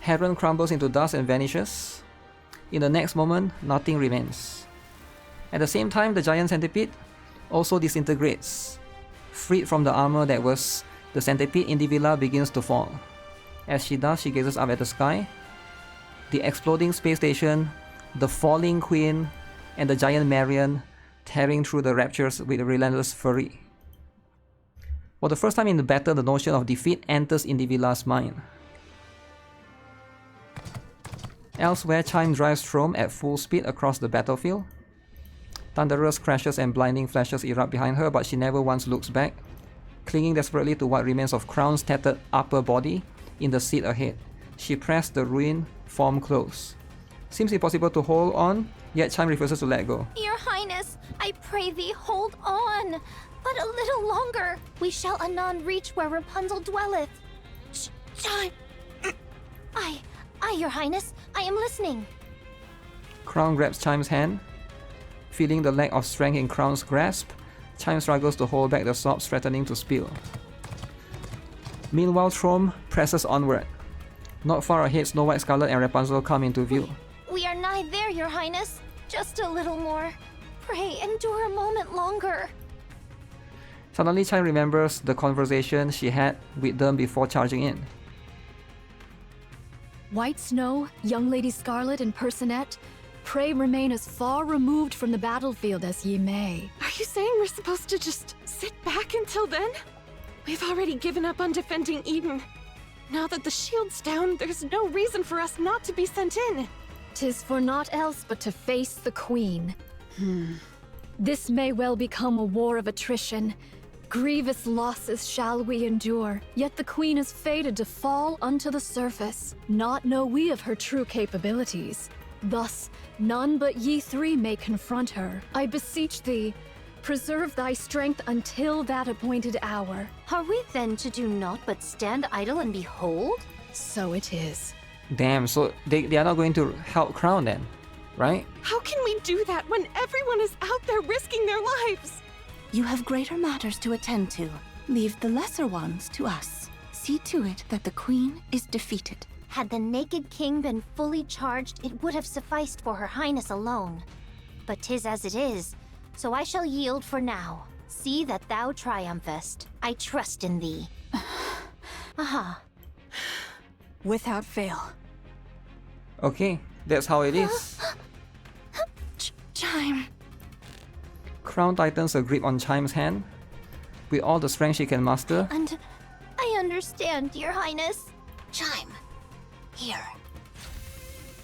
Heron crumbles into dust and vanishes. In the next moment, nothing remains. At the same time, the giant centipede also disintegrates. Freed from the armor that was the centipede, Indivilla begins to fall. As she does, she gazes up at the sky. The exploding space station, the falling queen, and the giant Marian tearing through the raptures with relentless fury. For the first time in the battle, the notion of defeat enters Indivilla's mind. Elsewhere, Chime drives Strom at full speed across the battlefield. Thunderous crashes and blinding flashes erupt behind her, but she never once looks back, clinging desperately to what remains of Crown's tattered upper body in the seat ahead. She pressed the ruined form close. Seems impossible to hold on, yet Chime refuses to let go. Your Highness, I pray thee, hold on. But a little longer. We shall anon reach where Rapunzel dwelleth. Chime! Aye, Your Highness, I am listening. Crown grabs Chime's hand. Feeling the lack of strength in Crown's grasp, Chime struggles to hold back the sobs threatening to spill. Meanwhile, Strom presses onward. Not far ahead, Snow White, Scarlet, and Rapunzel come into view. We are nigh there, Your Highness. Just a little more. Pray endure a moment longer. Suddenly, Chime remembers the conversation she had with them before charging in. White Snow, Young Lady Scarlet, and Personette, pray remain as far removed from the battlefield as ye may. Are you saying we're supposed to just sit back until then? We've already given up on defending Eden. Now that the shield's down, there's no reason for us not to be sent in. 'Tis for naught else but to face the Queen. This may well become a war of attrition. Grievous losses shall we endure, yet the Queen is fated to fall unto the surface. Not know we of her true capabilities. Thus, none but ye three may confront her. I beseech thee, preserve thy strength until that appointed hour. Are we then to do naught but stand idle and behold? So it is. Damn, so they are not going to help Crown then, right? How can we do that when everyone is out there risking their lives? You have greater matters to attend to. Leave the lesser ones to us. See to it that the Queen is defeated. Had the Naked King been fully charged, it would have sufficed for her Highness alone. But 'tis as it is, so I shall yield for now. See that thou triumphest. I trust in thee. Aha. Without fail. Okay, that's how it is. Chime. Crown tightens a grip on Chime's hand. With all the strength she can muster, And I understand, Your Highness. Chime. Here.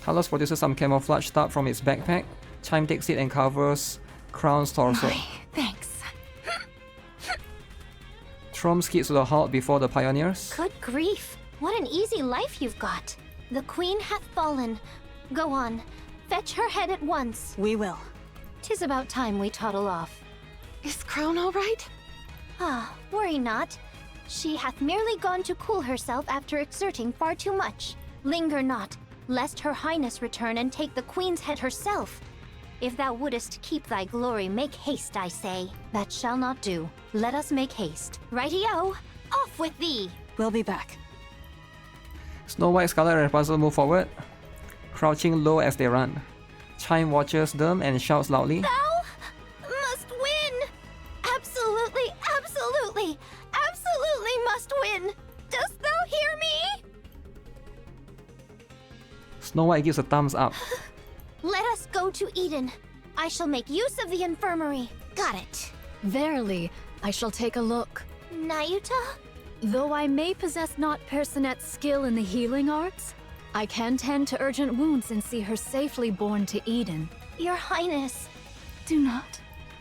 Talos produces some camouflage stuff from its backpack. Chime takes it and covers Crown's torso. Thanks. Strom skids to the halt before the pioneers. Good grief. What an easy life you've got. The queen hath fallen. Go on. Fetch her head at once. We will. 'Tis about time we toddle off. Is Crown all right? Ah, worry not. She hath merely gone to cool herself after exerting far too much. Linger not, lest her highness return and take the queen's head herself. If thou wouldest keep thy glory, make haste, I say. That shall not do. Let us make haste. Righty-o! Off with thee! We'll be back. Snow White, Scarlet, and Rapunzel move forward, crouching low as they run. Chime watches them and shouts loudly. Thou must win! Absolutely, absolutely, absolutely must win! Dost thou hear me? Snow White gives a thumbs up. Let us go to Eden. I shall make use of the infirmary. Got it. Verily, I shall take a look. Nayuta? Though I may possess not Personette's skill in the healing arts, I can tend to urgent wounds and see her safely borne to Eden. Your Highness. Do not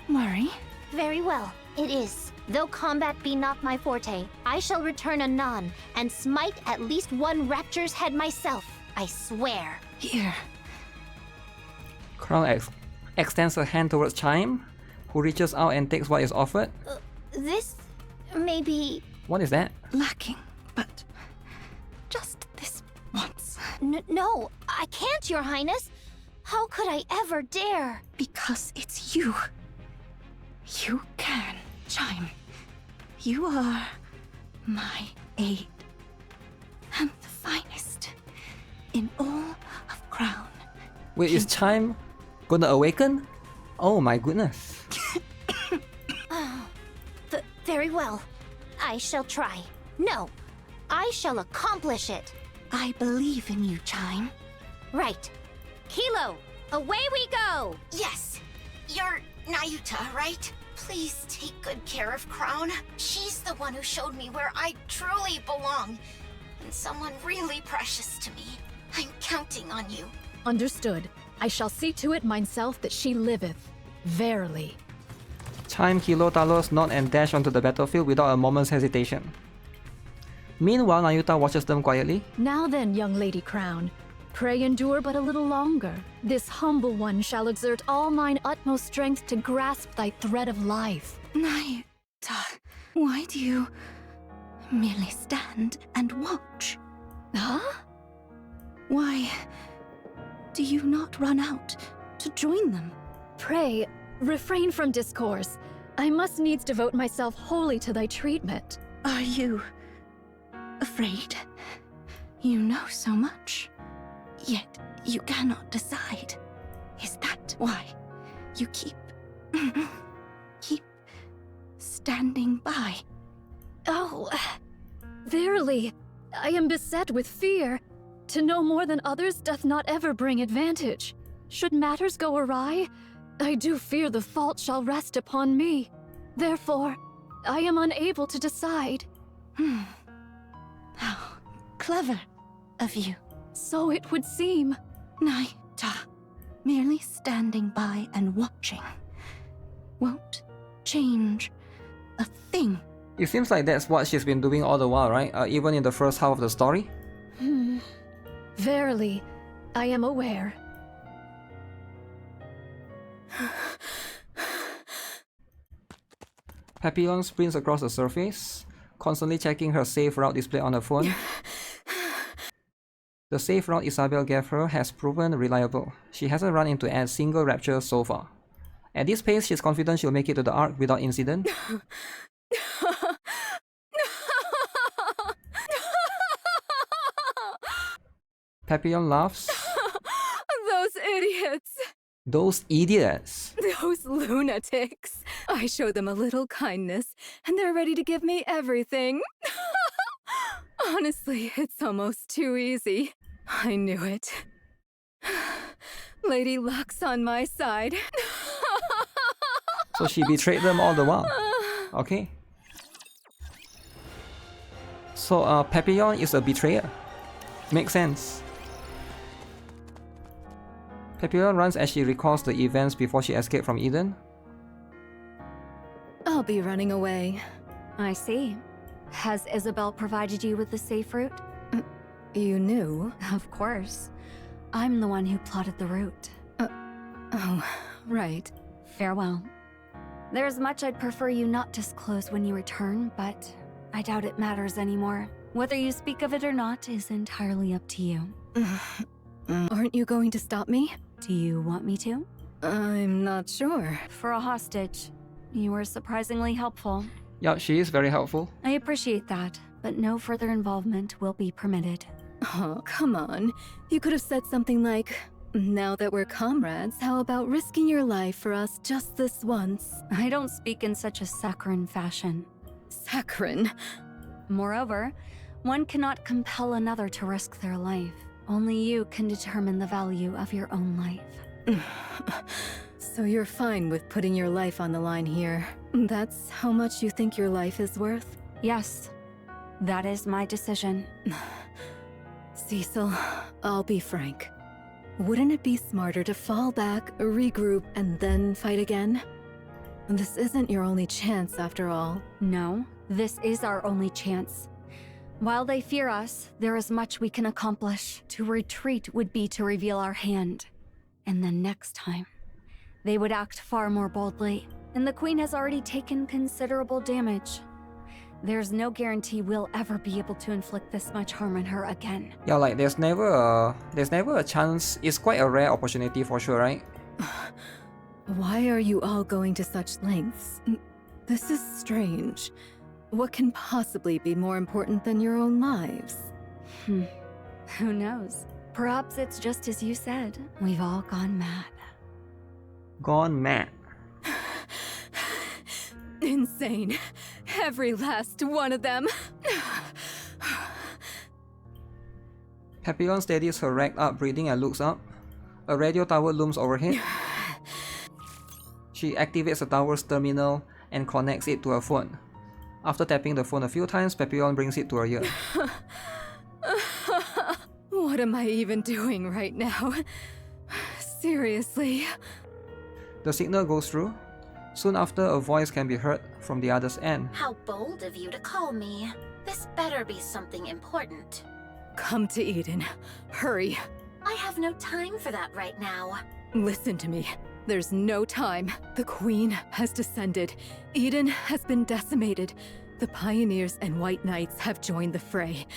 worry. Very well, it is. Though combat be not my forte, I shall return anon and smite at least one rapture's head myself. I swear. Here. Crown extends a hand towards Chime, who reaches out and takes what is offered. This may be... What is that? Lacking, but just this once. No, I can't, Your Highness. How could I ever dare? Because it's you. You can, Chime. You are my aid. And the finest in all of Crown. Wait, is Chime gonna awaken? Oh my goodness. Very well. I shall try. No, I shall accomplish it. I believe in you, Chime. Right. Kilo, away we go! Yes. You're Nayuta, right? Please take good care of Crown. She's the one who showed me where I truly belong. And someone really precious to me. I'm counting on you. Understood. I shall see to it myself that she liveth. Verily. Chime, Kilo, Talos nod and dash onto the battlefield without a moment's hesitation. Meanwhile, Nayuta watches them quietly. Now then, young Lady Crown, pray endure but a little longer. This humble one shall exert all mine utmost strength to grasp thy thread of life. Nayuta, why do you merely stand and watch? Huh? Why do you not run out to join them? Pray, refrain from discourse. I must needs devote myself wholly to thy treatment. Are you afraid? You know so much, yet you cannot decide. Is that why you keep standing by? Oh, verily, I am beset with fear. To know more than others doth not ever bring advantage. Should matters go awry, I do fear the fault shall rest upon me. Therefore, I am unable to decide. How clever of you. So it would seem. Nayuta, merely standing by and watching won't change a thing. It seems like that's what she's been doing all the while, right? Even in the first half of the story. Verily, I am aware. Papillon sprints across the surface, constantly checking her safe route display on her phone. The safe route Isabel gave her has proven reliable. She hasn't run into a single rapture so far. At this pace, she's confident she'll make it to the Ark without incident. Papillon laughs. Those idiots! Those idiots! Those lunatics! I show them a little kindness, and they're ready to give me everything. Honestly, it's almost too easy. I knew it. Lady Luck's on my side. So she betrayed them all the while. Okay. So Papillon is a betrayer. Makes sense. Papillon runs as she recalls the events before she escaped from Eden. I'll be running away. I see. Has Isabel provided you with the safe route? You knew? Of course. I'm the one who plotted the route. Oh, right. Farewell. There's much I'd prefer you not disclose when you return, but I doubt it matters anymore. Whether you speak of it or not is entirely up to you. Aren't you going to stop me? Do you want me to? I'm not sure. For a hostage, you were surprisingly helpful. Yeah, she is very helpful. I appreciate that, but no further involvement will be permitted. Oh, come on. You could have said something like, now that we're comrades, how about risking your life for us just this once? I don't speak in such a saccharine fashion. Saccharine? Moreover, one cannot compel another to risk their life. Only you can determine the value of your own life. So you're fine with putting your life on the line here. That's how much you think your life is worth? Yes, that is my decision. Cecil, I'll be frank. Wouldn't it be smarter to fall back, regroup, and then fight again? This isn't your only chance, after all. No, this is our only chance. While they fear us, there is much we can accomplish. To retreat would be to reveal our hand. And then next time, they would act far more boldly. And the Queen has already taken considerable damage. There's no guarantee we'll ever be able to inflict this much harm on her again. Yeah, like there's never a chance. It's quite a rare opportunity for sure, right? Why are you all going to such lengths? This is strange. What can possibly be more important than your own lives? Who knows? Perhaps it's just as you said. We've all gone mad. Gone mad. Insane. Every last one of them. Papillon steadies her racked up breathing and looks up. A radio tower looms overhead. She activates the tower's terminal and connects it to her phone. After tapping the phone a few times, Papillon brings it to her ear. What am I even doing right now? Seriously? The signal goes through. Soon after, a voice can be heard from the other's end. How bold of you to call me. This better be something important. Come to Eden. Hurry. I have no time for that right now. Listen to me. There's no time. The Queen has descended. Eden has been decimated. The Pioneers and White Knights have joined the fray.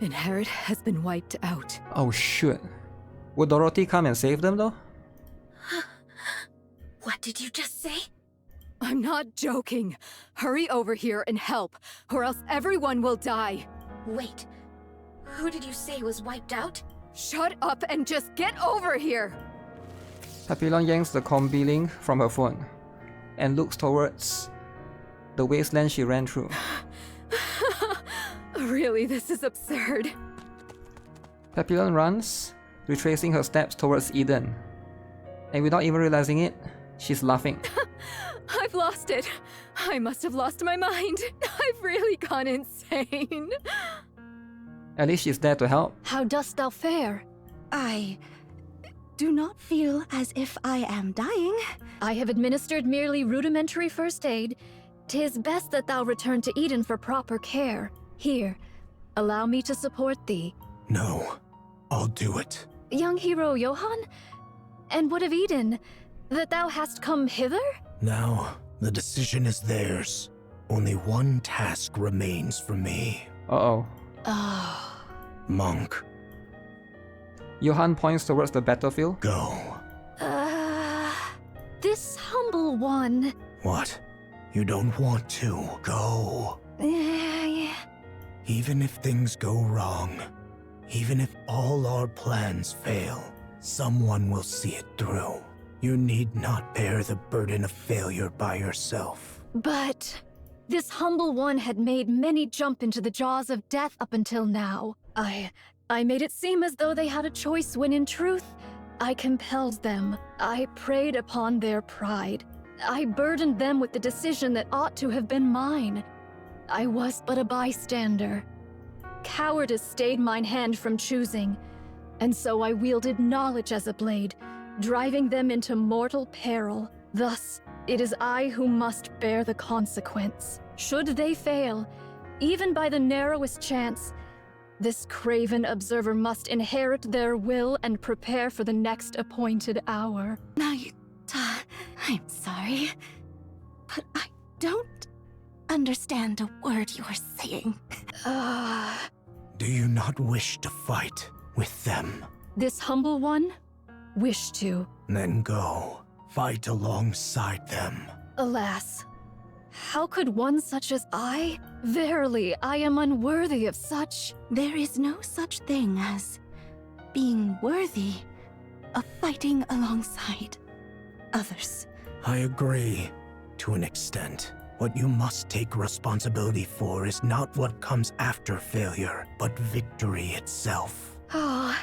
Inherit has been wiped out. Oh shit. Would Dorothy come and save them though? What did you just say? I'm not joking. Hurry over here and help, or else everyone will die. Wait, who did you say was wiped out? Shut up and just get over here! Papillon yanks the combi link from her phone and looks towards the wasteland she ran through. Really, this is absurd. Papillon runs, retracing her steps towards Eden. And without even realizing it, she's laughing. I've lost it. I must have lost my mind. I've really gone insane. At least she's there to help. How dost thou fare? I do not feel as if I am dying. I have administered merely rudimentary first aid. 'Tis best that thou return to Eden for proper care. Here, allow me to support thee. No, I'll do it. Young hero Johann? And what of Eden? That thou hast come hither? Now, the decision is theirs. Only one task remains for me. Uh-oh. Oh. Monk. Johann points towards the battlefield. Go. This humble one. What? You don't want to. Go. Even if things go wrong, even if all our plans fail, someone will see it through. You need not bear the burden of failure by yourself. But this humble one had made many jump into the jaws of death up until now. I made it seem as though they had a choice when in truth, I compelled them. I preyed upon their pride. I burdened them with the decision that ought to have been mine. I was but a bystander. Cowardice stayed mine hand from choosing, and so I wielded knowledge as a blade, driving them into mortal peril. Thus, it is I who must bear the consequence. Should they fail, even by the narrowest chance, This craven observer must inherit their will and prepare for the next appointed hour. Nayuta, I'm sorry, but I don't understand a word you're saying. Do you not wish to fight with them? This humble one? Wish to. Then go. Fight alongside them. Alas, how could one such as I? Verily, I am unworthy of such. There is no such thing as being worthy of fighting alongside others. I agree, to an extent. What you must take responsibility for is not what comes after failure, but victory itself. Oh.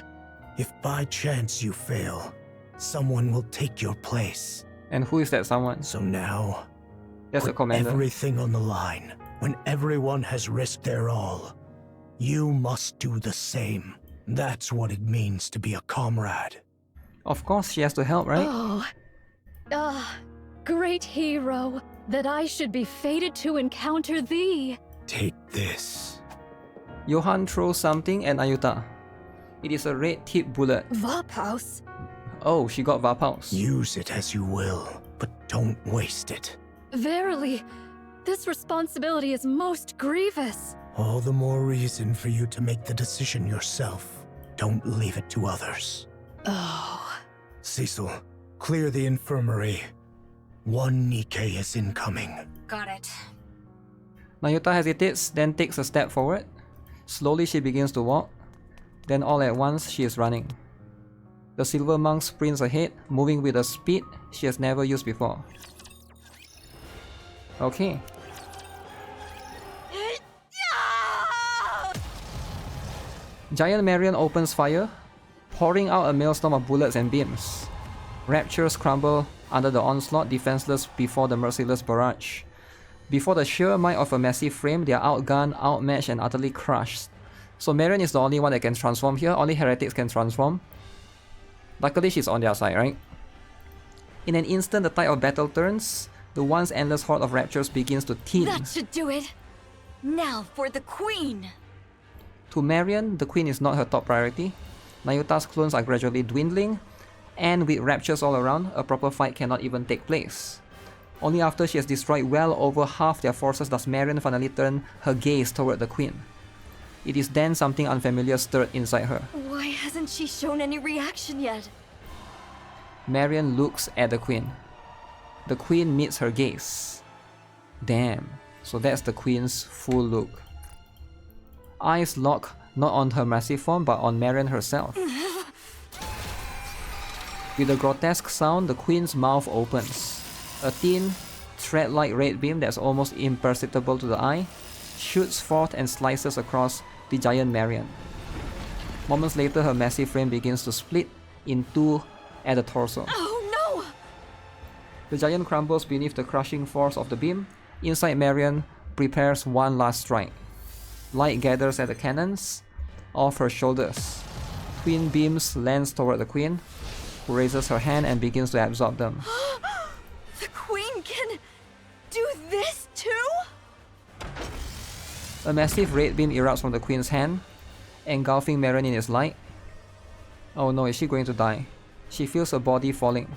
If by chance you fail, someone will take your place. And who is that someone? So now, that's the commander. Everything on the line. When everyone has risked their all, you must do the same. That's what it means to be a comrade. Of course, she has to help, right? Oh, great hero, that I should be fated to encounter thee. Take this. Johan throws something at Nayuta. It is a red-tipped bullet. Vaphaus? Oh, she got Vaphaus. Use it as you will, but don't waste it. Verily, this responsibility is most grievous. All the more reason for you to make the decision yourself. Don't leave it to others. Oh. Cecil, clear the infirmary. One NIKKE is incoming. Got it. Nayuta hesitates, then takes a step forward. Slowly she begins to walk. Then all at once she is running. The silver monk sprints ahead, moving with a speed she has never used before. Okay. Giant Marion opens fire, pouring out a maelstrom of bullets and beams. Raptures crumble under the onslaught, defenseless before the merciless barrage. Before the sheer might of a massive frame, they are outgunned, outmatched, and utterly crushed. So Marion is the only one that can transform here. Only heretics can transform. Luckily she's on their side, right? In an instant, the tide of battle turns. The once endless horde of raptures begins to teem. That should do it. Now for the queen. To Marion, the queen is not her top priority. Nayuta's clones are gradually dwindling, and with raptures all around, a proper fight cannot even take place. Only after she has destroyed well over half their forces does Marion finally turn her gaze toward the queen. It is then something unfamiliar stirred inside her. Why hasn't she shown any reaction yet? Marion looks at the queen. The queen meets her gaze. Damn, so that's the queen's full look. Eyes lock not on her massive form but on Marion herself. With a grotesque sound, the queen's mouth opens. A thin, thread-like red beam that's almost imperceptible to the eye shoots forth and slices across the giant Marion. Moments later, her massive frame begins to split in two at the torso. Oh no! The giant crumbles beneath the crushing force of the beam. Inside, Marion prepares one last strike. Light gathers at the cannons off her shoulders. Twin beams lands toward the queen, who raises her hand and begins to absorb them. The queen can do this too? A massive red beam erupts from the queen's hand, engulfing Marion in its light. Oh no, is she going to die? She feels her body falling,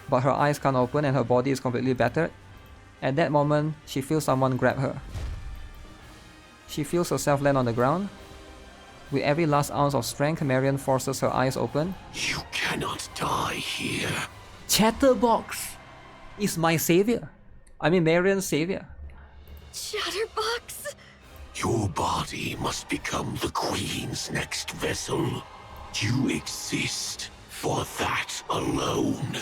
but her eyes can't open and her body is completely battered. At that moment, she feels someone grab her. She feels herself land on the ground. With every last ounce of strength, Marion forces her eyes open. You cannot die here. Chatterbox is my savior. I mean Marion's savior. Chatterbox? Your body must become the Queen's next vessel. You exist for that alone.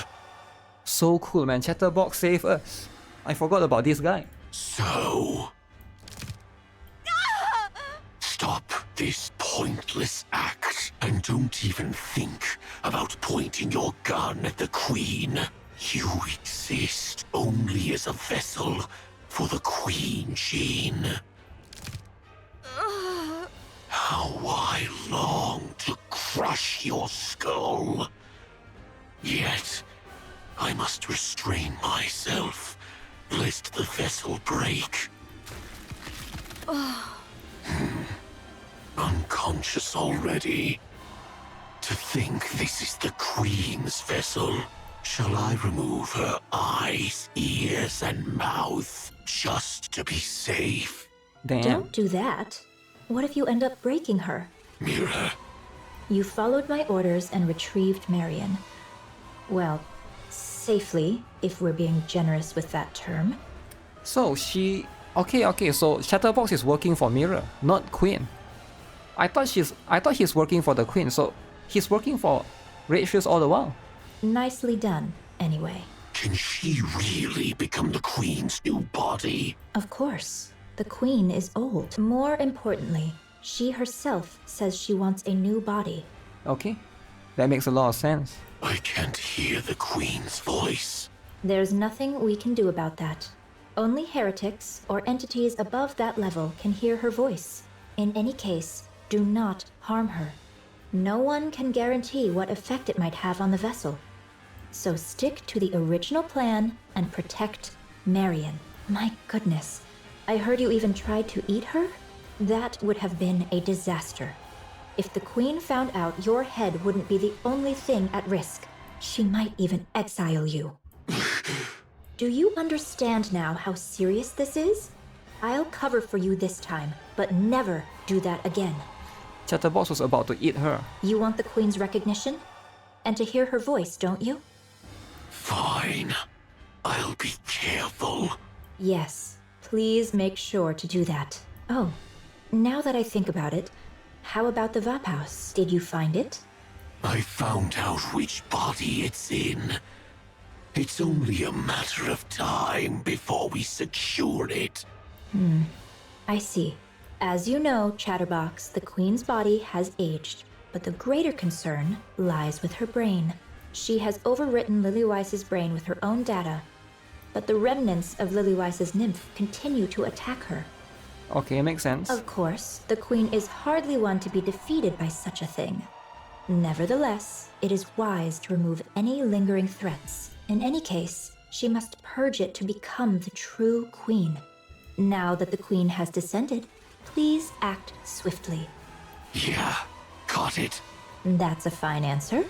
So cool, man. Chatterbox save us. I forgot about this guy. So... Stop this pointless act and don't even think about pointing your gun at the Queen. You exist only as a vessel for the Queen Jean. How I long to crush your skull. Yet, I must restrain myself, lest the vessel break. Unconscious already. To think this is the Queen's vessel. Shall I remove her eyes, ears, and mouth just to be safe? Damn. Don't do that. What if you end up breaking her? Mira. You followed my orders and retrieved Marion. Well, safely, if we're being generous with that term. So she... Okay, so Chatterbox is working for Mira, not Queen. I thought he's working for the Queen, so he's working for Ratius all the while. Nicely done, anyway. Can she really become the Queen's new body? Of course. The Queen is old. More importantly, she herself says she wants a new body. Okay, that makes a lot of sense. I can't hear the Queen's voice. There's nothing we can do about that. Only heretics or entities above that level can hear her voice. In any case, do not harm her. No one can guarantee what effect it might have on the vessel. So stick to the original plan and protect Marion. My goodness, I heard you even tried to eat her? That would have been a disaster. If the Queen found out, your head wouldn't be the only thing at risk. She might even exile you. Do you understand now how serious this is? I'll cover for you this time, but never do that again. Chatterbox was about to eat her. You want the Queen's recognition? And to hear her voice, don't you? Fine. I'll be careful. Yes, please make sure to do that. Oh, now that I think about it, how about the Vap House? Did you find it? I found out which body it's in. It's only a matter of time before we secure it. I see. As you know, Chatterbox, the Queen's body has aged, but the greater concern lies with her brain. She has overwritten Lillyweiss's brain with her own data, but the remnants of Lillyweiss's nymph continue to attack her. Okay, makes sense. Of course, the Queen is hardly one to be defeated by such a thing. Nevertheless, it is wise to remove any lingering threats. In any case, she must purge it to become the true Queen. Now that the Queen has descended, please act swiftly. Yeah, got it. That's a fine answer.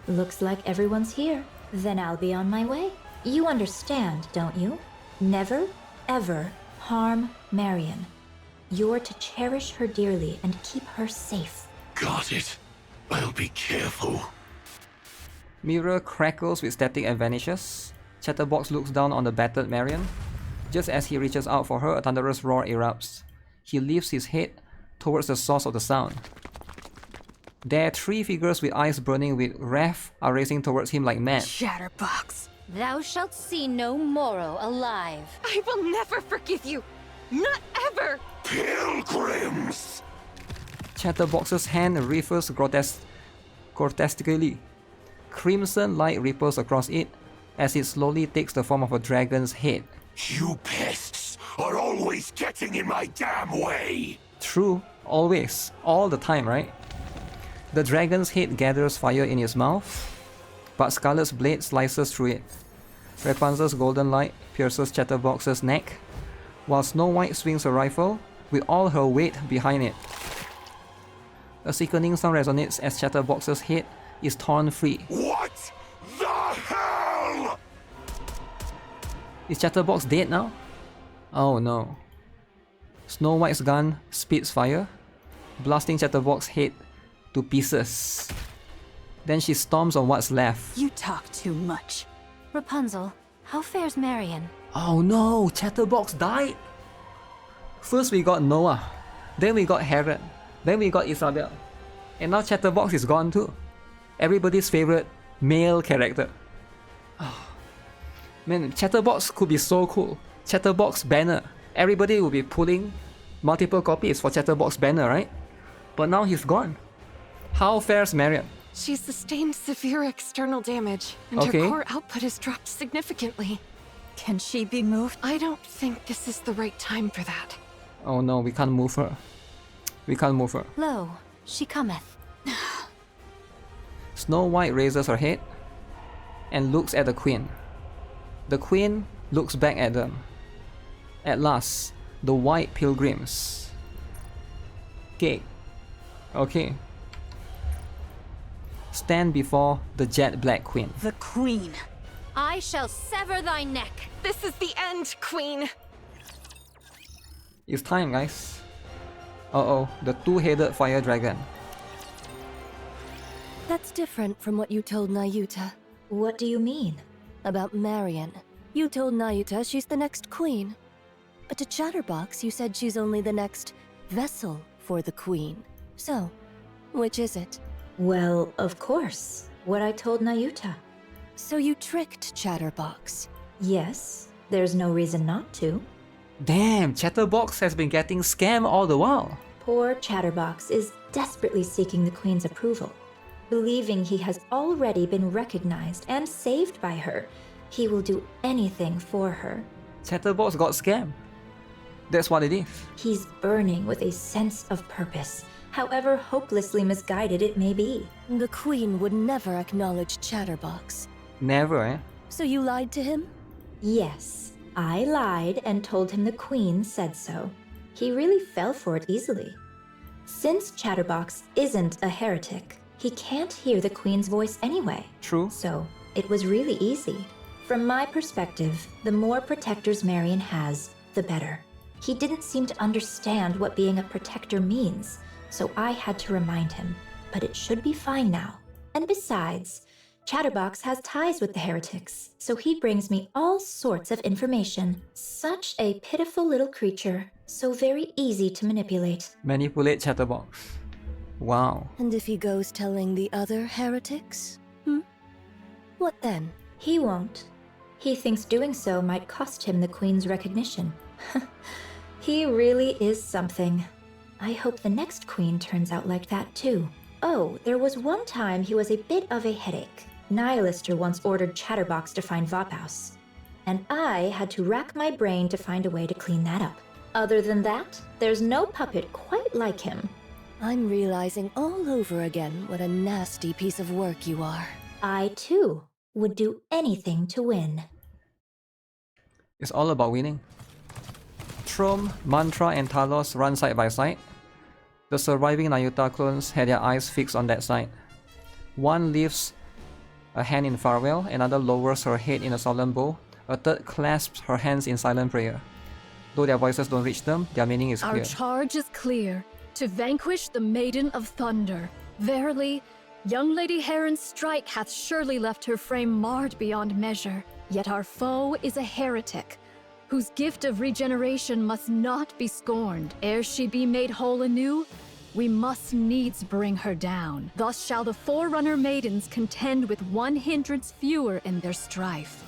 Looks like everyone's here. Then I'll be on my way. You understand, don't you? Never, ever harm Marion. You're to cherish her dearly and keep her safe. Got it. I'll be careful. Mira crackles with static and vanishes. Chatterbox looks down on the battered Marion. Just as he reaches out for her, a thunderous roar erupts. He lifts his head towards the source of the sound. There, three figures with eyes burning with wrath are racing towards him like mad. Chatterbox. Thou shalt see no Moro alive. I will never forgive you. Not ever! Pilgrims! Chatterbox's hand ripples grotesquely. Crimson light ripples across it as it slowly takes the form of a dragon's head. You pests are always getting in my damn way! True, always, all the time, right? The dragon's head gathers fire in its mouth, but Scarlet's blade slices through it. Rapunzel's golden light pierces Chatterbox's neck, while Snow White swings a rifle with all her weight behind it. A sickening sound resonates as Chatterbox's head is torn free. What the hell? Is Chatterbox dead now? Oh no. Snow White's gun spits fire, blasting Chatterbox's head to pieces. Then she storms on what's left. You talk too much. Rapunzel, how fares Marion? Oh no, Chatterbox died! First we got Noah, then we got Herod, then we got Isabel, and now Chatterbox is gone too. Everybody's favorite male character. Oh. Man, Chatterbox could be so cool. Chatterbox banner. Everybody will be pulling multiple copies for Chatterbox banner, right? But now he's gone. How fares Marion? She sustained severe external damage, and Okay. her core output has dropped significantly. Can she be moved? I don't think this is the right time for that. Oh no, we can't move her. We can't move her. Lo, she cometh. Snow White raises her head and looks at the Queen. The Queen looks back at them. At last, the white pilgrims. cake. Okay. Stand before the Jet Black Queen. The Queen. I shall sever thy neck. This is the end, Queen. It's time, guys. Uh-oh, the two-headed fire dragon. That's different from what you told Nayuta. What do you mean? About Marion. You told Nayuta she's the next queen. But to Chatterbox, you said she's only the next vessel for the queen. So, which is it? Well, of course. What I told Nayuta. So you tricked Chatterbox? Yes. There's no reason not to. Damn, Chatterbox has been getting scammed all the while. Poor Chatterbox is desperately seeking the Queen's approval. Believing he has already been recognized and saved by her, he will do anything for her. Chatterbox got scammed. That's what it is. He's burning with a sense of purpose, however hopelessly misguided it may be. The Queen would never acknowledge Chatterbox. Never, eh? So you lied to him? Yes, I lied and told him the Queen said so. He really fell for it easily. Since Chatterbox isn't a heretic, he can't hear the Queen's voice anyway. True. So, it was really easy. From my perspective, the more protectors Marion has, the better. He didn't seem to understand what being a protector means, so I had to remind him. But it should be fine now. And besides, Chatterbox has ties with the heretics, so he brings me all sorts of information. Such a pitiful little creature, so very easy to manipulate. Manipulate Chatterbox. Wow. And if he goes telling the other heretics? What then? He won't. He thinks doing so might cost him the Queen's recognition. He really is something. I hope the next Queen turns out like that too. Oh, there was one time he was a bit of a headache. Nihilister once ordered Chatterbox to find Vophouse, and I had to rack my brain to find a way to clean that up. Other than that, there's no puppet quite like him. I'm realizing all over again what a nasty piece of work you are. I, too, would do anything to win. It's all about winning. Trom, Mantra, and Talos run side by side. The surviving Nayuta clones had their eyes fixed on that side. One lifts a hand in farewell, another lowers her head in a solemn bow, a third clasps her hands in silent prayer. Though their voices don't reach them, their meaning is Our clear. charge is clear, to vanquish the Maiden of Thunder. Verily, young Lady Heron's strike hath surely left her frame marred beyond measure. Yet our foe is a heretic, whose gift of regeneration must not be scorned. Ere she be made whole anew, we must needs bring her down. Thus shall the Forerunner Maidens contend with one hindrance fewer in their strife.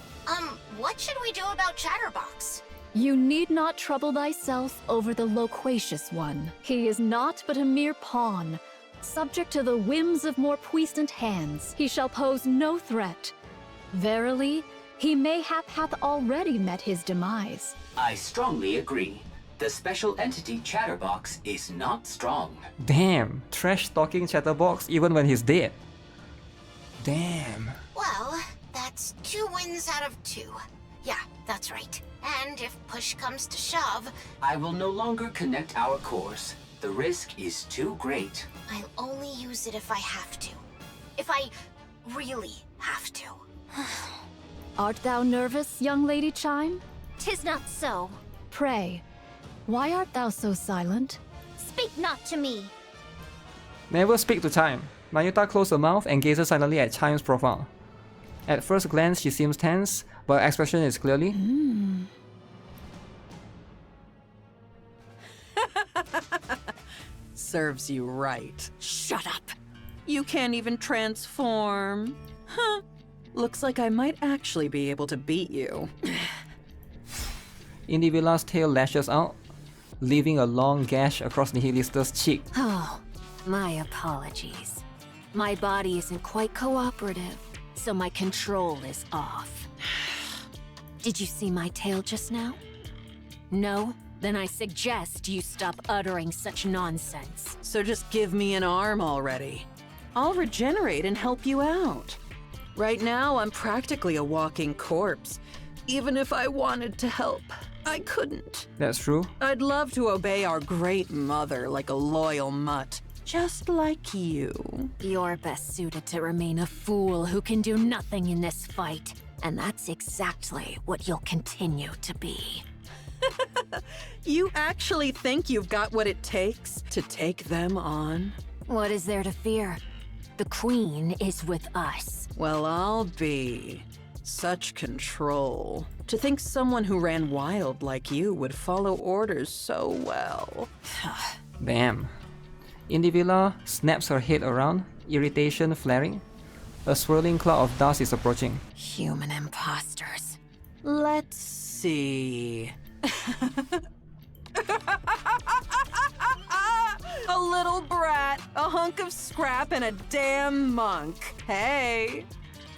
What should we do about Chatterbox? You need not trouble thyself over the loquacious one. He is naught but a mere pawn, subject to the whims of more puissant hands. He shall pose no threat. Verily, he mayhap hath already met his demise. I strongly agree. The special entity Chatterbox is not strong. Damn, trash-talking Chatterbox even when he's dead. Damn. Well, that's 2 wins out of 2. Yeah, that's right. And if push comes to shove, I will no longer connect our cores. The risk is too great. I'll only use it if I have to. If I really have to. Art thou nervous, young Lady Chime? 'Tis not so. Pray, why art thou so silent? Speak not to me. Never speak to Chime. Nayuta closed her mouth and gazes silently at Chime's profile. At first glance, she seems tense, but her expression is clearly... Serves you right. Shut up! You can't even transform. Huh. Looks like I might actually be able to beat you. Indivila's tail lashes out, leaving a long gash across Nihilista's cheek. Oh, my apologies. My body isn't quite cooperative, so my control is off. Did you see my tail just now? No? Then I suggest you stop uttering such nonsense. So just give me an arm already. I'll regenerate and help you out. Right now, I'm practically a walking corpse, Even if I wanted to help, I couldn't. That's true. I'd love to obey our great mother like a loyal mutt, just like you. You're best suited to remain a fool who can do nothing in this fight. And that's exactly what you'll continue to be. You actually think you've got what it takes to take them on? What is there to fear? The Queen is with us. Well, I'll be. Such control. To think someone who ran wild like you would follow orders so well. Damn. Indivilla snaps her head around, irritation flaring. A swirling cloud of dust is approaching. Human imposters. Let's see. A little brat, a hunk of scrap, and a damn monk. Hey,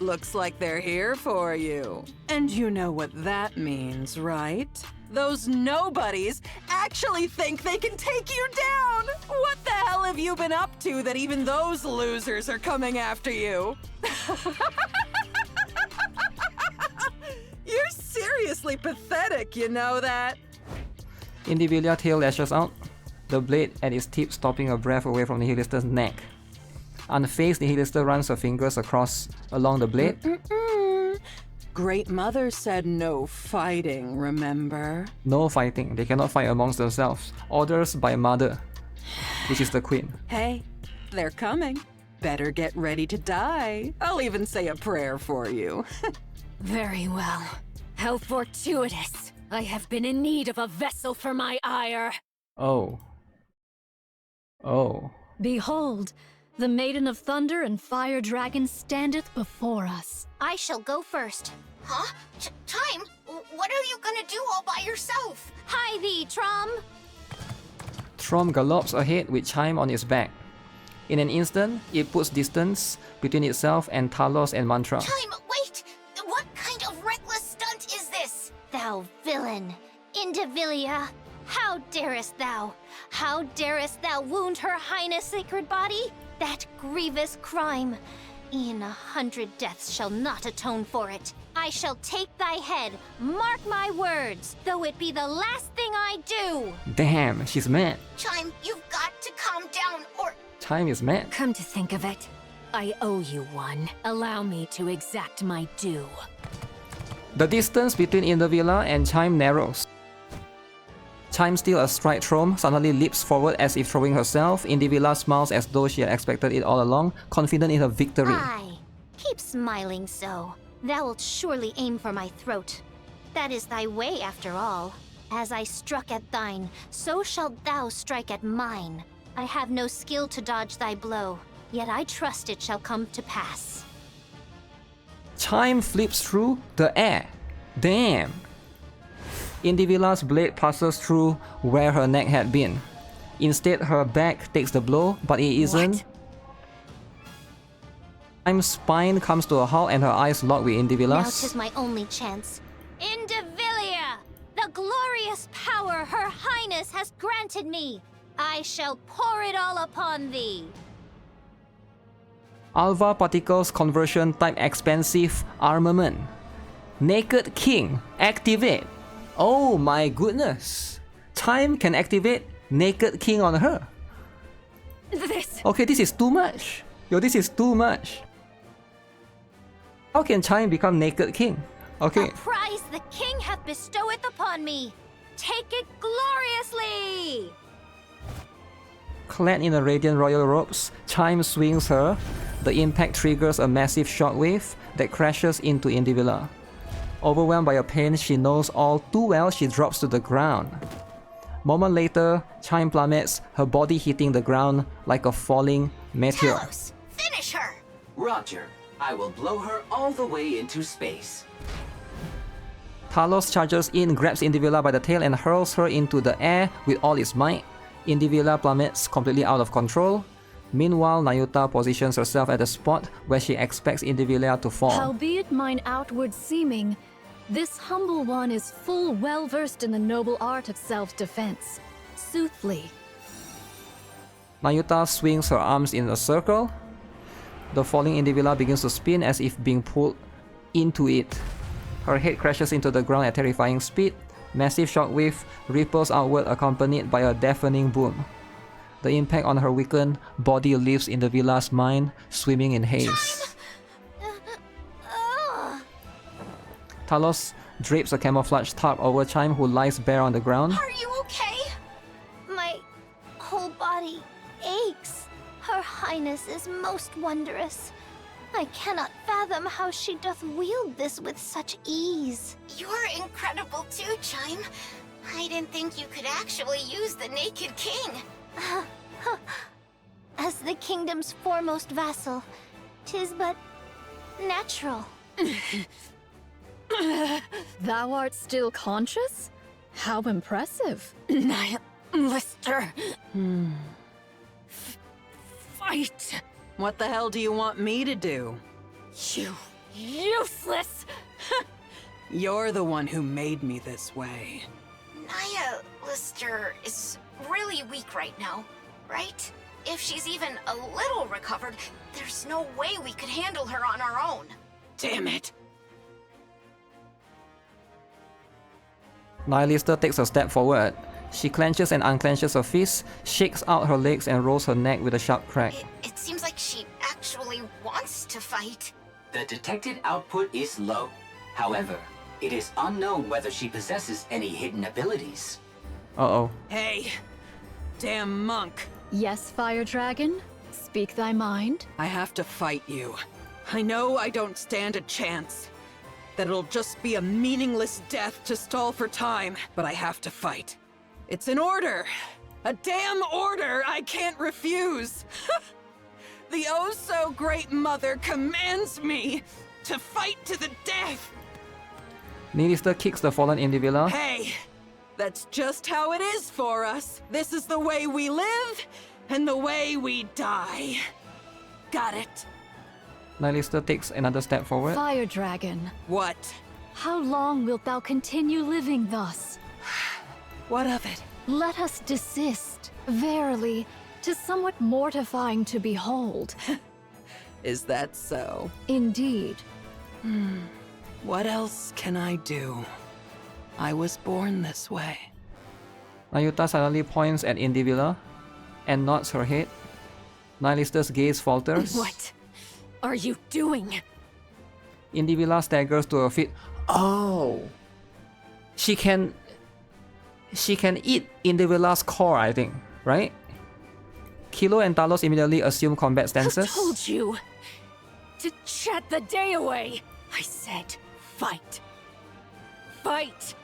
looks like they're here for you. And you know what that means, right? Those nobodies actually think they can take you down! What the hell have you been up to that even those losers are coming after you? You're seriously pathetic, you know that? Indivilla's tail lashes out, the blade at its tip stopping a breath away from Nihilista's neck. Unfazed, Nihilista runs her fingers along the blade. Great Mother said no fighting, remember? No fighting. They cannot fight amongst themselves. Orders by Mother, which is the Queen. Hey, they're coming. Better get ready to die. I'll even say a prayer for you. Very well. How fortuitous. I have been in need of a vessel for my ire. Oh. Oh. Behold, the Maiden of Thunder and Fire Dragon standeth before us. I shall go first. Huh? Time? What are you gonna do all by yourself? Hi thee, Trom! Trom gallops ahead with Chime on its back. In an instant, it puts distance between itself and Talos and Mantra. Chime, wait! What kind of reckless stunt is this? Thou villain! Indivilia! How darest thou? How darest thou wound her highness' sacred body? That grievous crime! E'en 100 deaths shall not atone for it. I shall take thy head, mark my words, though it be the last thing I do! Damn, she's mad. Chime, you've got to calm down, or... Chime is mad. Come to think of it, I owe you one. Allow me to exact my due. The distance between Indivilla and Chime narrows. Chime, still astride Trom, suddenly leaps forward as if throwing herself. Indivilla smiles as though she had expected it all along, confident in her victory. Aye, keep smiling so. Thou wilt surely aim for my throat. That is thy way, after all. As I struck at thine, so shalt thou strike at mine. I have no skill to dodge thy blow, yet I trust it shall come to pass. Chime flips through the air. Damn! Indivilla's blade passes through where her neck had been. Instead, her back takes the blow, but it isn't. Chime's spine comes to a halt and her eyes lock with Now Indivilla's. 'tis my only chance. Indivilia! The glorious power her highness has granted me! I shall pour it all upon thee! Alva Particles Conversion Type Expansive Armament. Naked King. Activate. Oh my goodness. Chime can activate Naked King on her. Okay, this is too much. Yo, this is too much. How can Chime become Naked King? Okay. A prize the king hath bestoweth upon me! Take it gloriously! Clad in the radiant royal robes, Chime swings her. The impact triggers a massive shockwave that crashes into Indivilla. Overwhelmed by her pain, she knows all too well she drops to the ground. Moment later, Chime plummets, her body hitting the ground like a falling meteor. Talos, finish her! Roger. I will blow her all the way into space. Talos charges in, grabs Indivilla by the tail and hurls her into the air with all its might. Indivilla plummets completely out of control. Meanwhile, Nayuta positions herself at the spot where she expects Indivilla to fall. Howbeit mine outward seeming, this humble one is full well versed in the noble art of self-defense. Soothly. Nayuta swings her arms in a circle. The falling Indivilla begins to spin as if being pulled into it. Her head crashes into the ground at terrifying speed. Massive shockwave ripples outward accompanied by a deafening boom. The impact on her weakened body leaves Indivila's mind swimming in haze. Talos drapes a camouflage tarp over Chime, who lies bare on the ground. Are you okay? My whole body aches. Her Highness is most wondrous. I cannot fathom how she doth wield this with such ease. You're incredible too, Chime. I didn't think you could actually use the Naked King. As the kingdom's foremost vassal, 'tis but natural. Thou art still conscious? How impressive. Lister. Fight! What the hell do you want me to do? You useless! You're the one who made me this way. Naya Lister is really weak right now, right? If she's even a little recovered, there's no way we could handle her on our own. Damn it! Nihilister takes a step forward. She clenches and unclenches her fists, shakes out her legs and rolls her neck with a sharp crack. It seems like she actually wants to fight. The detected output is low. However, it is unknown whether she possesses any hidden abilities. Uh-oh. Hey! Damn monk! Yes, Fire Dragon? Speak thy mind. I have to fight you. I know I don't stand a chance. That it'll just be a meaningless death to stall for time, but I have to fight. It's an order! A damn order I can't refuse! The oh-so-great mother commands me to fight to the death! Nihilister kicks the fallen Indivilla. Hey! That's just how it is for us. This is the way we live, and the way we die. Got it? Nihilister takes another step forward. Fire Dragon. What? How long wilt thou continue living thus? What of it? Let us desist. Verily, 'tis somewhat mortifying to behold. Is that so? Indeed. What else can I do? I was born this way. Nayuta suddenly points at Indivilla and nods her head. Nihilister's gaze falters. What are you doing? Indivilla staggers to her feet. Oh! She can eat Indivilla's core, I think, right? Kilo and Talos immediately assume combat stances. Who told you to chat the day away? I said, fight. Fight!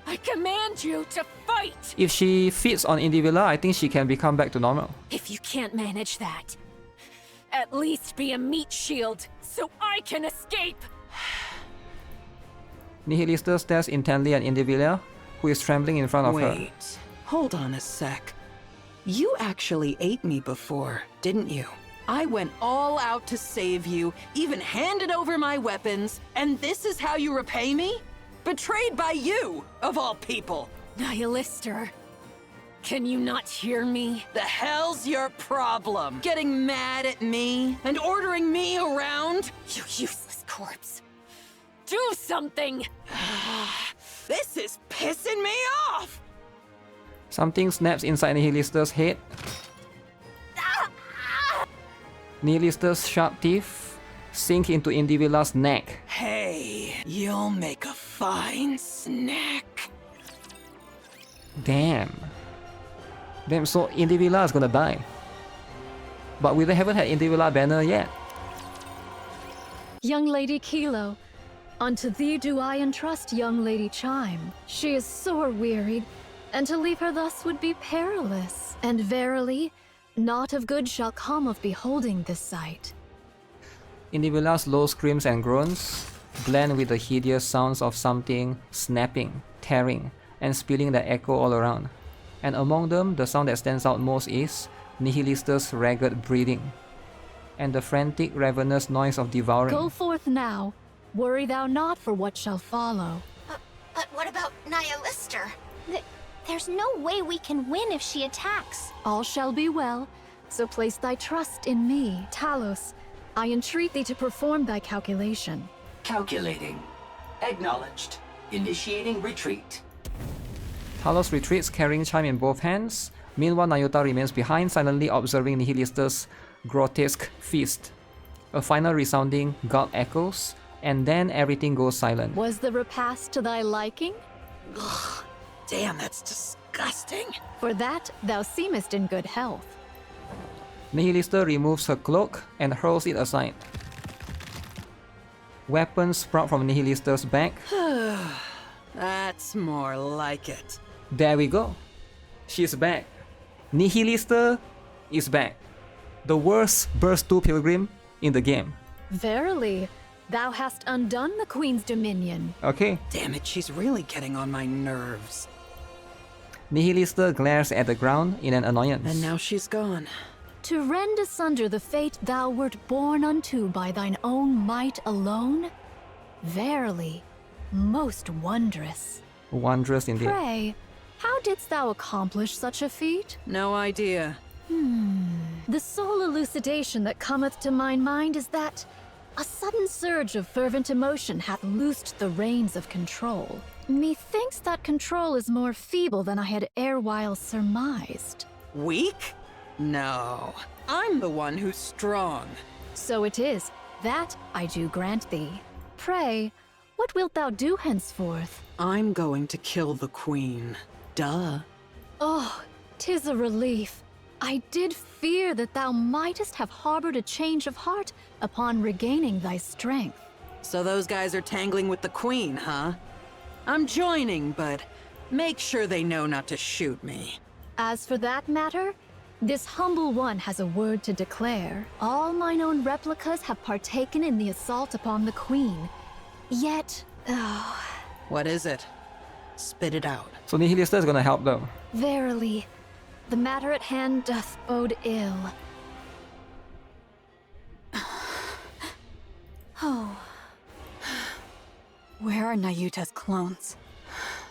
I command you to fight! If she feeds on Indivilla, I think she can become back to normal. If you can't manage that, at least be a meat shield so I can escape! Nihilister stares intently at Indivilla, who is trembling in front of her. Wait, hold on a sec. You actually ate me before, didn't you? I went all out to save you, even handed over my weapons, and this is how you repay me? Betrayed by you, of all people! Nihilister, can you not hear me? The hell's your problem? Getting mad at me and ordering me around? You useless corpse. Do something! This is pissing me off! Something snaps inside Nihilister's head. Nihilister's sharp teeth sink into Indivilla's neck. Hey, you'll make a fine snack. Damn, so Indivilla is gonna die. But we haven't had Indivilla banner yet. Young Lady Kilo, unto thee do I entrust young Lady Chime. She is sore wearied, and to leave her thus would be perilous. And verily, naught of good shall come of beholding this sight. Indivilla's low screams and groans blend with the hideous sounds of something snapping, tearing, and spilling that echo all around. And among them, the sound that stands out most is Nihilister's ragged breathing, and the frantic, ravenous noise of devouring. Go forth now. Worry thou not for what shall follow. But what about Naya Lister? There's no way we can win if she attacks. All shall be well, so place thy trust in me. Talos, I entreat thee to perform thy calculation. Calculating. Acknowledged. Initiating retreat. Talos retreats, carrying Chime in both hands. Meanwhile, Nayuta remains behind, silently observing Nihilista's grotesque feast. A final resounding gulp echoes, and then everything goes silent. Was the repast to thy liking? Ugh, damn, that's disgusting. For that, thou seemest in good health. Nihilista removes her cloak and hurls it aside. Weapons sprout from Nihilista's back. That's more like it. There we go. She's back. Nihilista is back. The worst Burst 2 Pilgrim in the game. Verily, thou hast undone the Queen's dominion. Okay. Damn it, she's really getting on my nerves. Nihilista glares at the ground in an annoyance. And now she's gone. To rend asunder the fate thou wert born unto by thine own might alone? Verily, most wondrous. Wondrous indeed. Pray, how didst thou accomplish such a feat? No idea. The sole elucidation that cometh to mine mind is that a sudden surge of fervent emotion hath loosed the reins of control. Methinks that control is more feeble than I had erewhile surmised. Weak? No, I'm the one who's strong. So it is, that I do grant thee. Pray, what wilt thou do henceforth? I'm going to kill the Queen. Duh. Oh, 'tis a relief. I did fear that thou mightest have harbored a change of heart upon regaining thy strength. So those guys are tangling with the Queen, huh? I'm joining, but make sure they know not to shoot me. As for that matter, this humble one has a word to declare. All mine own replicas have partaken in the assault upon the Queen. Yet, What is it? Spit it out. So Nihilista is gonna help though. verily, the matter at hand doth bode ill. Oh. Where are Nayuta's clones?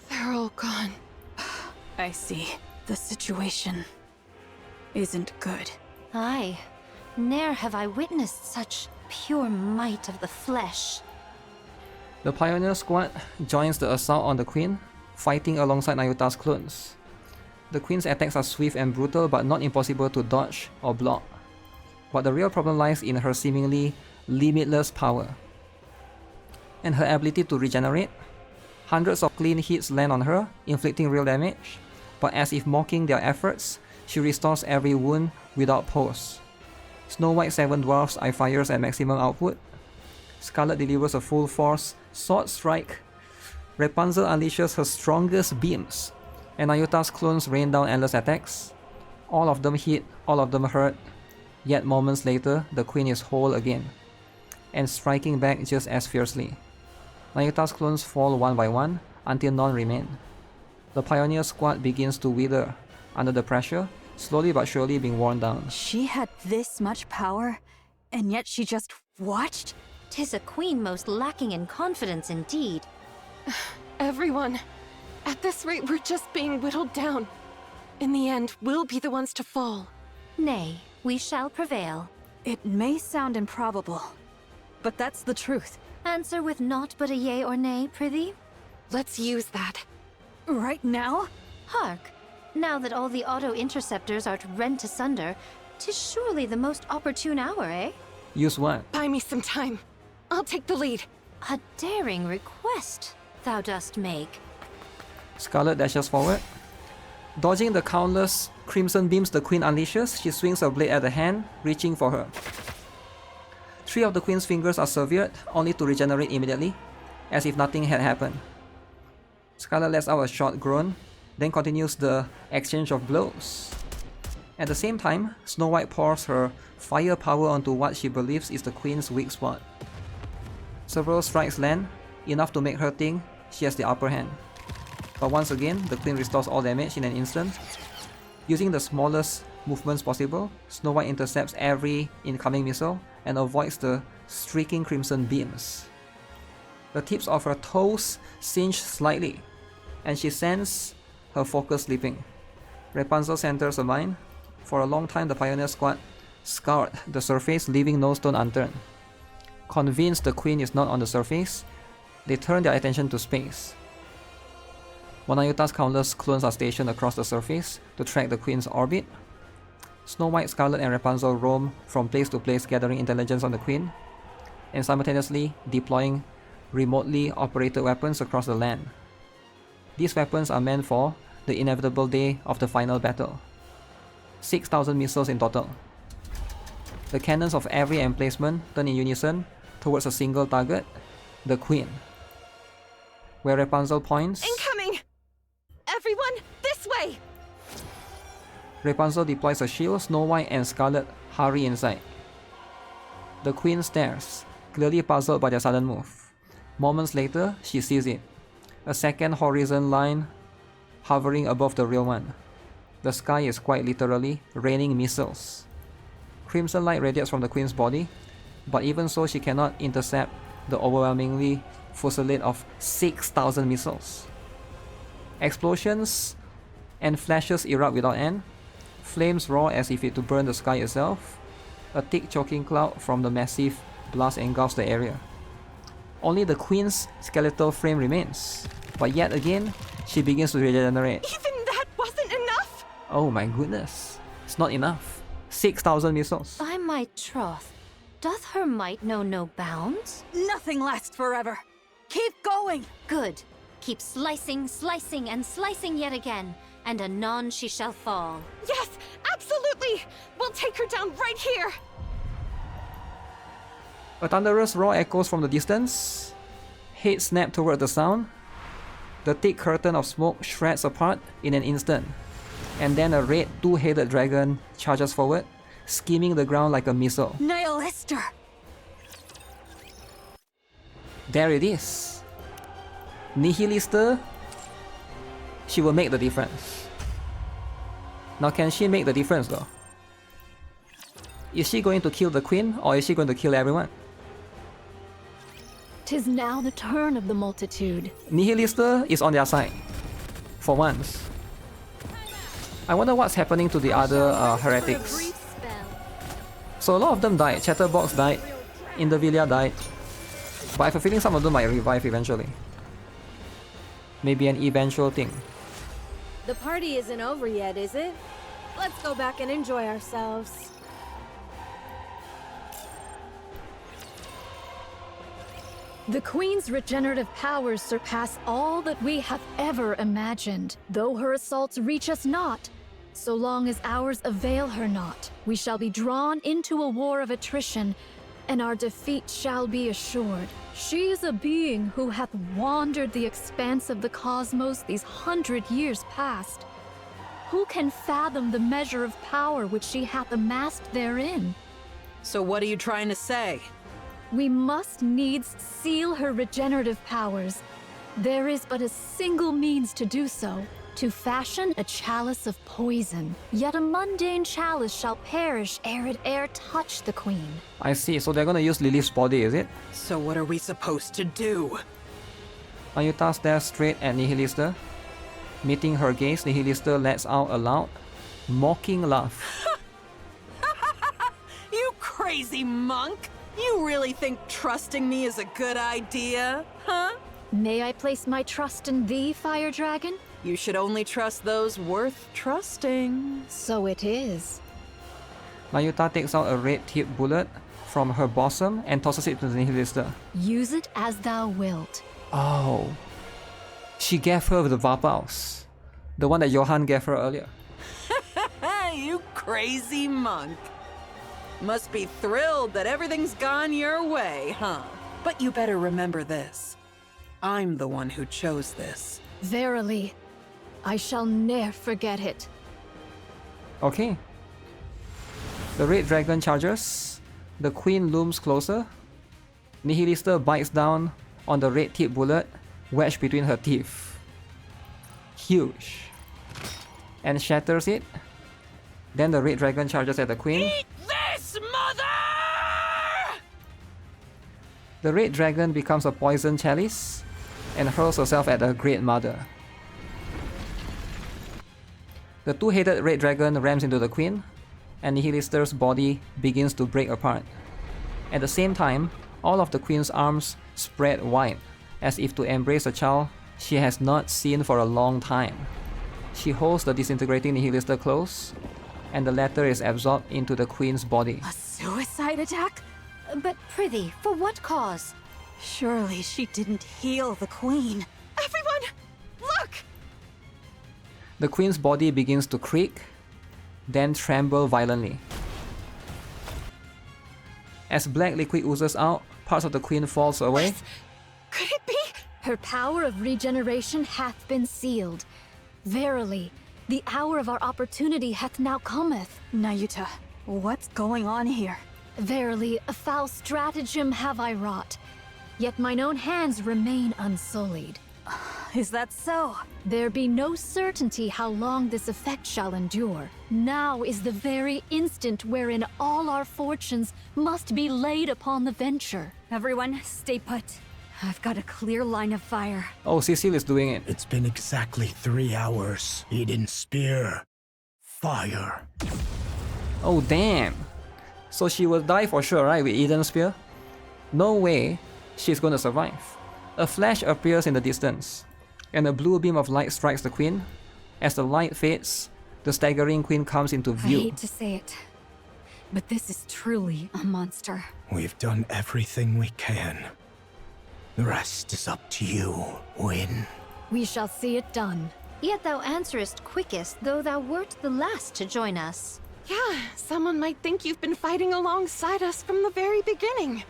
They're all gone. I see. The situation isn't good. Aye. Ne'er have I witnessed such pure might of the flesh. The Pioneer Squad joins the assault on the Queen, fighting alongside Nayuta's clones. The Queen's attacks are swift and brutal, but not impossible to dodge or block. But the real problem lies in her seemingly limitless power and her ability to regenerate. Hundreds of clean hits land on her, inflicting real damage, but as if mocking their efforts, she restores every wound without pause. Snow White 7 Dwarfs eye fires at maximum output. Scarlet delivers a full force sword strike. Rapunzel unleashes her strongest beams, and Nayuta's clones rain down endless attacks. All of them hit, all of them hurt, yet moments later, the Queen is whole again, and striking back just as fiercely. Nayuta's clones fall one by one, until none remain. The Pioneer Squad begins to wither under the pressure, slowly but surely being worn down. She had this much power, and yet she just watched? 'Tis a queen most lacking in confidence indeed. Everyone, at this rate we're just being whittled down. In the end, we'll be the ones to fall. Nay, we shall prevail. It may sound improbable, but that's the truth. Answer with naught but a yea or nay, prithee. Let's use that. Right now? Hark! Now that all the auto-interceptors are rent asunder, 'tis surely the most opportune hour, eh? Use what? Buy me some time. I'll take the lead. A daring request thou dost make. Scarlet dashes forward. Dodging the countless crimson beams the Queen unleashes, she swings her blade at the hand, reaching for her. 3 of the Queen's fingers are severed, only to regenerate immediately, as if nothing had happened. Scarlet lets out a short groan, then continues the exchange of blows. At the same time, Snow White pours her fire power onto what she believes is the Queen's weak spot. Several strikes land, enough to make her think she has the upper hand. But once again, the Queen restores all damage in an instant. Using the smallest movements possible, Snow White intercepts every incoming missile and avoids the streaking crimson beams. The tips of her toes singe slightly, and she sends her focus slipping. Rapunzel centers a mine. For a long time, the Pioneer Squad scoured the surface, leaving no stone unturned. Convinced the Queen is not on the surface, they turn their attention to space. One Ayuta's countless clones are stationed across the surface to track the Queen's orbit. Snow White, Scarlet, and Rapunzel roam from place to place gathering intelligence on the Queen, and simultaneously deploying remotely operated weapons across the land. These weapons are meant for the inevitable day of the final battle. 6,000 missiles in total. The cannons of every emplacement turn in unison towards a single target, the Queen. Where Rapunzel points, Incoming! Everyone, this way! Rapunzel deploys a shield, Snow White and Scarlet hurry inside. The Queen stares, clearly puzzled by their sudden move. Moments later, she sees it. A second horizon line hovering above the real one. The sky is quite literally raining missiles. Crimson light radiates from the Queen's body, but even so she cannot intercept the overwhelmingly fusillade of 6,000 missiles. Explosions and flashes erupt without end. Flames roar as if it to burn the sky itself. A thick choking cloud from the massive blast engulfs the area. Only the Queen's skeletal frame remains, but yet again, she begins to regenerate. Even that wasn't enough? Oh my goodness, it's not enough. 6,000 missiles. By my troth, doth her might know no bounds? Nothing lasts forever. Keep going! Good. Keep slicing, slicing, and slicing yet again, and anon she shall fall. Yes, absolutely! We'll take her down right here! A thunderous roar echoes from the distance. Heads snap toward the sound. The thick curtain of smoke shreds apart in an instant. And then a red two-headed dragon charges forward, skimming the ground like a missile. Nihilister! There it is. Nihilister. She will make the difference. Now can she make the difference though? Is she going to kill the Queen or is she going to kill everyone? 'Tis now the turn of the multitude. Nihilister is on their side. For once. I wonder what's happening to the other heretics. So a lot of them died. Chatterbox died. Indivilia died. But I have a feeling some of them might revive eventually. Maybe an eventual thing. The party isn't over yet, is it? Let's go back and enjoy ourselves. The Queen's regenerative powers surpass all that we have ever imagined. Though her assaults reach us not, so long as ours avail her not, we shall be drawn into a war of attrition, and our defeat shall be assured. She is a being who hath wandered the expanse of the cosmos these 100 years past. Who can fathom the measure of power which she hath amassed therein? So what are you trying to say? We must needs seal her regenerative powers. There is but a single means to do so. To fashion a chalice of poison. Yet a mundane chalice shall perish ere it e'er touch the Queen. I see, so they're gonna use Lilith's body, is it? So what are we supposed to do? Ayuta stares straight at Nihilister. Meeting her gaze, Nihilister lets out a loud, mocking laugh. You crazy monk! You really think trusting me is a good idea, huh? May I place my trust in thee, Fire Dragon? You should only trust those worth trusting. So it is. Ayuta takes out a red-tipped bullet from her bosom and tosses it to the Nihilister. Use it as thou wilt. Oh. She gave her the Vapaus. The one that Johan gave her earlier. You crazy monk. Must be thrilled that everything's gone your way, huh? But you better remember this. I'm the one who chose this. Verily, I shall ne'er forget it. Okay. The red dragon charges. The Queen looms closer. Nihilister bites down on the red-tipped bullet, wedged between her teeth. Huge. And shatters it. Then the red dragon charges at the Queen. Eat this, mother! The red dragon becomes a poison chalice and hurls herself at the Great Mother. The two-headed red dragon rams into the Queen, and Nihilister's body begins to break apart. At the same time, all of the Queen's arms spread wide, as if to embrace a child she has not seen for a long time. She holds the disintegrating Nihilista close, and the latter is absorbed into the queen's body. A suicide attack? But Prithee, for what cause? Surely she didn't heal the queen. Everyone, look! The queen's body begins to creak, then tremble violently. As black liquid oozes out, parts of the queen falls away. Could it be? Her power of regeneration hath been sealed. Verily, the hour of our opportunity hath now cometh. Nayuta, what's going on here? Verily, a foul stratagem have I wrought, yet mine own hands remain unsullied. Is that so? There be no certainty how long this effect shall endure. Now is the very instant wherein all our fortunes must be laid upon the venture. Everyone, stay put. I've got a clear line of fire. Oh, Cecile is doing it. It's been exactly 3 hours. Eden spear. Fire. Oh, damn. So she will die for sure, right, with Eden's spear? No way she's gonna survive. A flash appears in the distance, and a blue beam of light strikes the queen. As the light fades, the staggering queen comes into view. I hate to say it, but this is truly a monster. We've done everything we can. The rest is up to you, Win. We shall see it done. Yet thou answerest quickest, though thou wert the last to join us. Yeah, someone might think you've been fighting alongside us from the very beginning.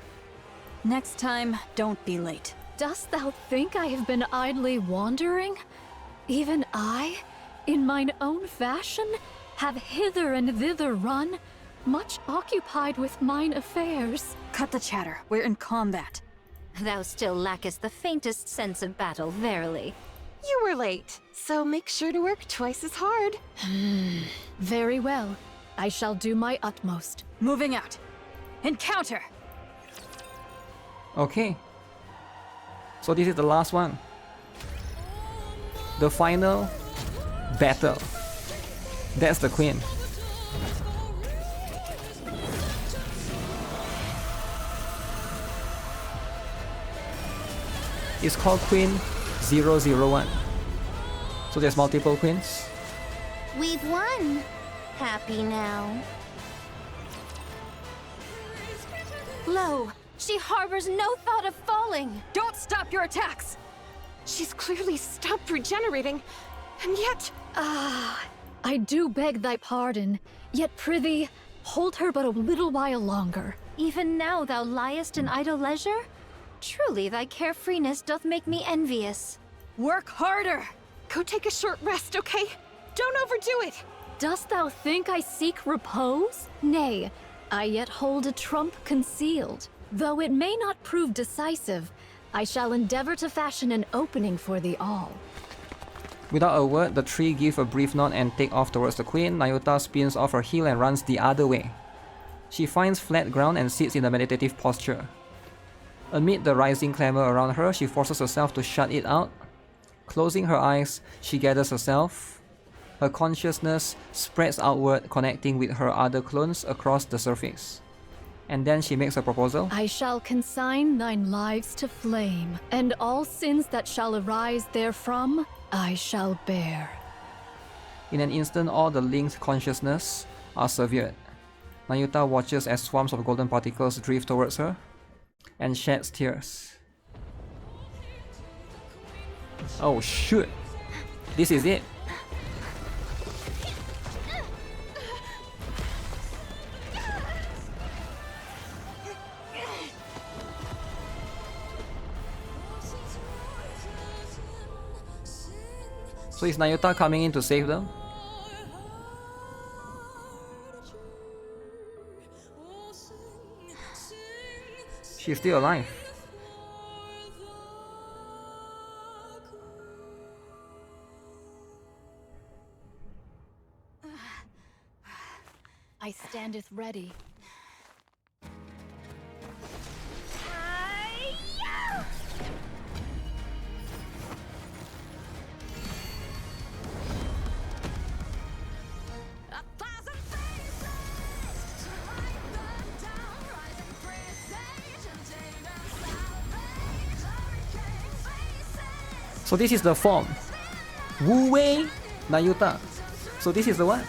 Next time, don't be late. Dost thou think I have been idly wandering? Even I, in mine own fashion, have hither and thither run, much occupied with mine affairs. Cut the chatter, we're in combat. Thou still lackest the faintest sense of battle, verily. You were late, so make sure to work twice as hard. Very well. I shall do my utmost. Moving out. Encounter! Okay. So this is the last one. The final battle. That's the queen. It's called Queen 001. So there's multiple queens. We've won. Happy now. Lo, she harbors no thought of falling. Don't stop your attacks! She's clearly stopped regenerating, and yet... I do beg thy pardon, yet prithee, hold her but a little while longer. Even now thou liest in idle leisure? Truly thy carefreeness doth make me envious. Work harder! Go take a short rest, okay? Don't overdo it! Dost thou think I seek repose? Nay, I yet hold a trump concealed. Though it may not prove decisive, I shall endeavor to fashion an opening for thee all. Without a word, the three give a brief nod and take off towards the queen. Nayuta spins off her heel and runs the other way. She finds flat ground and sits in a meditative posture. Amid the rising clamor around her, she forces herself to shut it out. Closing her eyes, she gathers herself. Her consciousness spreads outward, connecting with her other clones across the surface. And then she makes a proposal. I shall consign thine lives to flame, and all sins that shall arise therefrom, I shall bear. In an instant, all the linked consciousness are severed. Nayuta watches as swarms of golden particles drift towards her and sheds tears. Oh shoot! This is it! So is Nayuta coming in to save them? She's still alive. I standeth ready. So this is the form. Wu Wei Nayuta. So this is the one.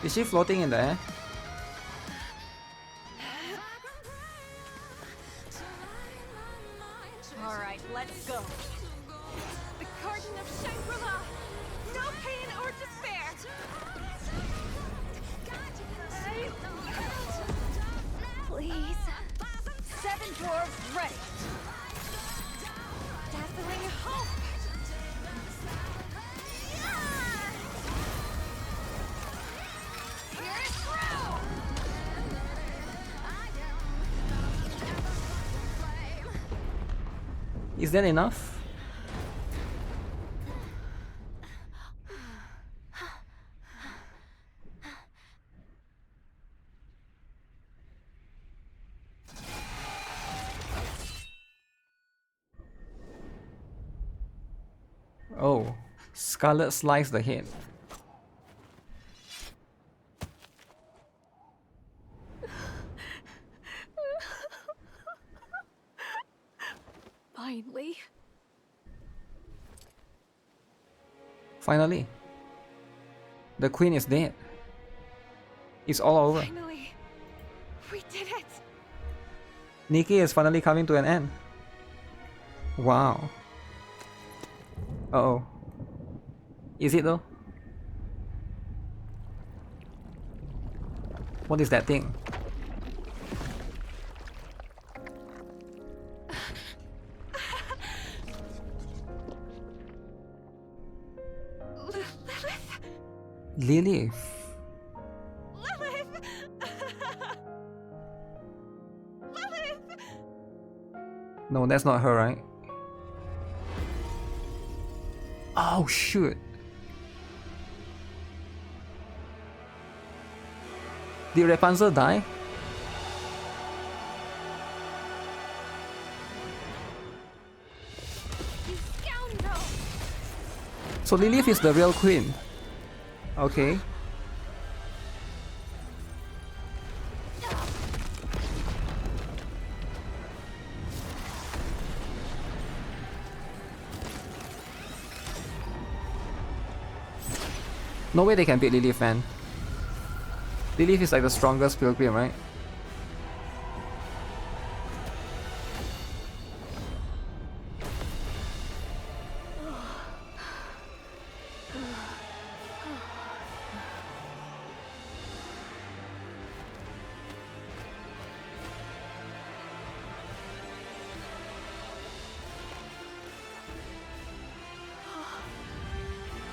Is she floating in the air? Alright, let's go. The Garden of Shangri-La! No pain or despair! Please. 7 dwarves ready. Dazzling hope! Is that enough? Oh, Scarlet sliced the head. Finally. Finally. The queen is dead. It's all over. Finally. We did it! NIKKE is finally coming to an end. Wow. Uh-oh. Is it though? What is that thing? Lilith. No, that's not her, right? Oh shoot. Did Rapunzel die? So Lilith is the real queen. Okay. No way they can beat Lilith, man. Lilith is like the strongest pilgrim, right?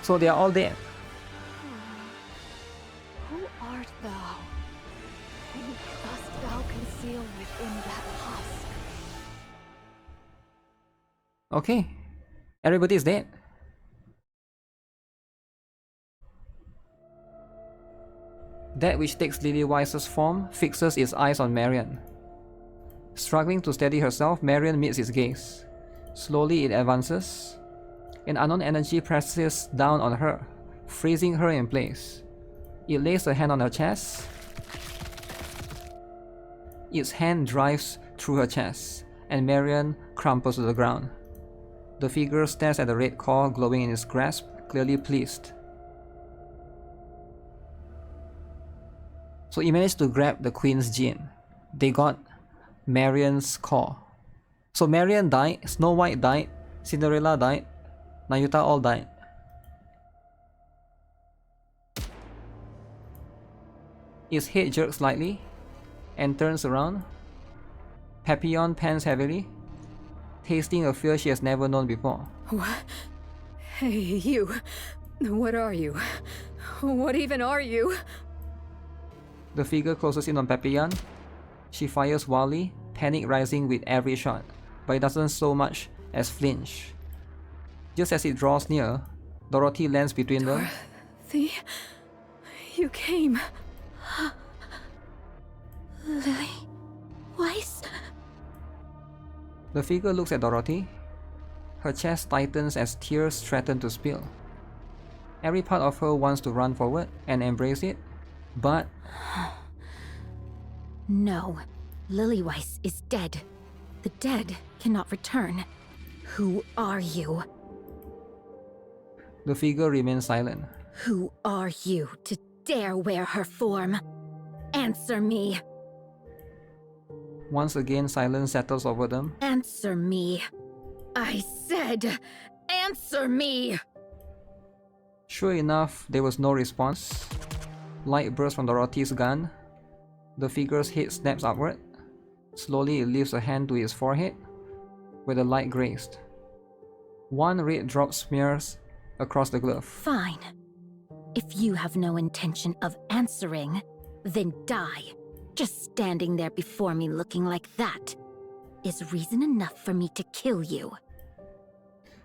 So they are all dead. Who art thou? Who dost thou conceal within that husk? Okay. Everybody is dead. That which takes Lily Wise's form fixes its eyes on Marion. Struggling to steady herself, Marion meets its gaze. Slowly it advances. An unknown energy presses down on her, freezing her in place. It lays a hand on her chest. Its hand drives through her chest, and Marion crumples to the ground. The figure stares at the red core glowing in its grasp, clearly pleased. So he managed to grab the Queen's gene. They got Marion's core. So Marion died, Snow White died, Cinderella died, Nayuta all died. Its head jerks slightly and turns around. Papillon pants heavily, tasting a fear she has never known before. What? Hey, you. What are you? What even are you? The figure closes in on Papillon. She fires wildly, panic rising with every shot, but it doesn't so much as flinch. Just as it draws near, Dorothy lands between them. You came. Lily Weiss? The figure looks at Dorothy. Her chest tightens as tears threaten to spill. Every part of her wants to run forward and embrace it, but... No. Lily Weiss is dead. The dead cannot return. Who are you? The figure remains silent. Who are you to dare wear her form? Answer me! Once again, silence settles over them. Answer me! I said, answer me! Sure enough, there was no response. Light bursts from Dorothy's gun. The figure's head snaps upward. Slowly, it lifts a hand to its forehead, where the light grazed. One red drop smears across the glove. Fine. If you have no intention of answering, then die. Just standing there before me looking like that is reason enough for me to kill you.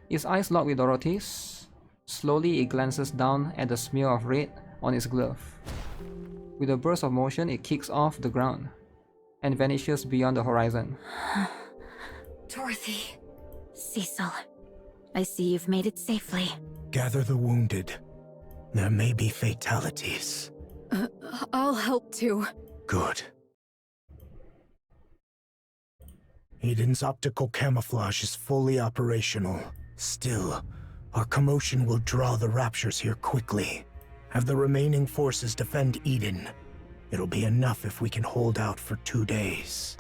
Its eyes lock with Dorothy's. Slowly, it glances down at the smear of red on its glove. With a burst of motion, it kicks off the ground and vanishes beyond the horizon. Dorothy. Cecil. I see you've made it safely. Gather the wounded. There may be fatalities. I'll help too. Good. Eden's optical camouflage is fully operational. Still, our commotion will draw the Raptures here quickly. Have the remaining forces defend Eden. It'll be enough if we can hold out for 2 days.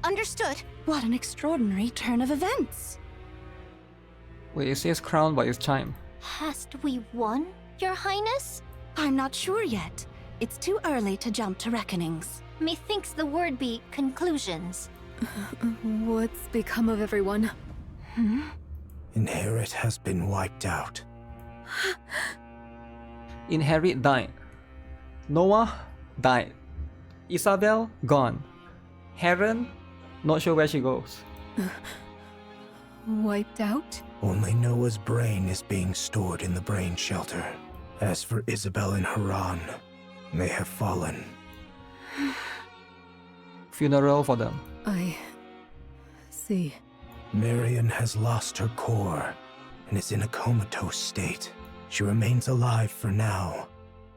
Understood. What an extraordinary turn of events. Wait, it says crown but it's chime. Hast we won, Your Highness? I'm not sure yet. It's too early to jump to reckonings. Methinks the word be conclusions. What's become of everyone? Inherit has been wiped out. Inherit died. Noah died. Isabel gone. Heron, not sure where she goes. Wiped out? Only Noah's brain is being stored in the brain shelter. As for Isabel and Haran, they have fallen. Funeral for them. I see. Marion has lost her core and is in a comatose state. She remains alive for now,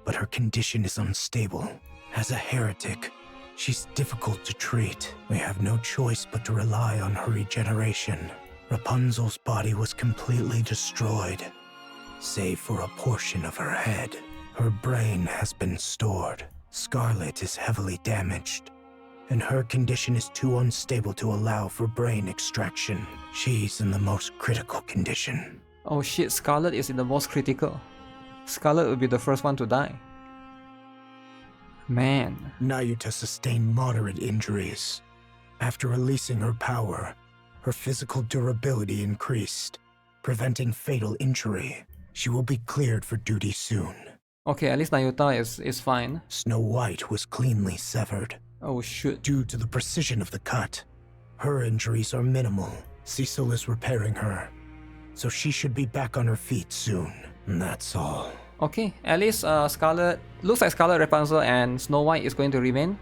but her condition is unstable. As a heretic, she's difficult to treat. We have no choice but to rely on her regeneration. Rapunzel's body was completely destroyed, save for a portion of her head. Her brain has been stored. Scarlet is heavily damaged, and her condition is too unstable to allow for brain extraction. She's in the most critical condition. Oh shit, Scarlet is in the most critical. Scarlet will be the first one to die. Man. Nayuta sustained moderate injuries. After releasing her power, her physical durability increased, preventing fatal injury. She will be cleared for duty soon. Okay, at least Nayuta is fine. Snow White was cleanly severed. Oh shit. Due to the precision of the cut, her injuries are minimal. Cecil is repairing her, so she should be back on her feet soon. And that's all. Okay, at least Scarlet... Looks like Scarlet, Rapunzel and Snow White is going to remain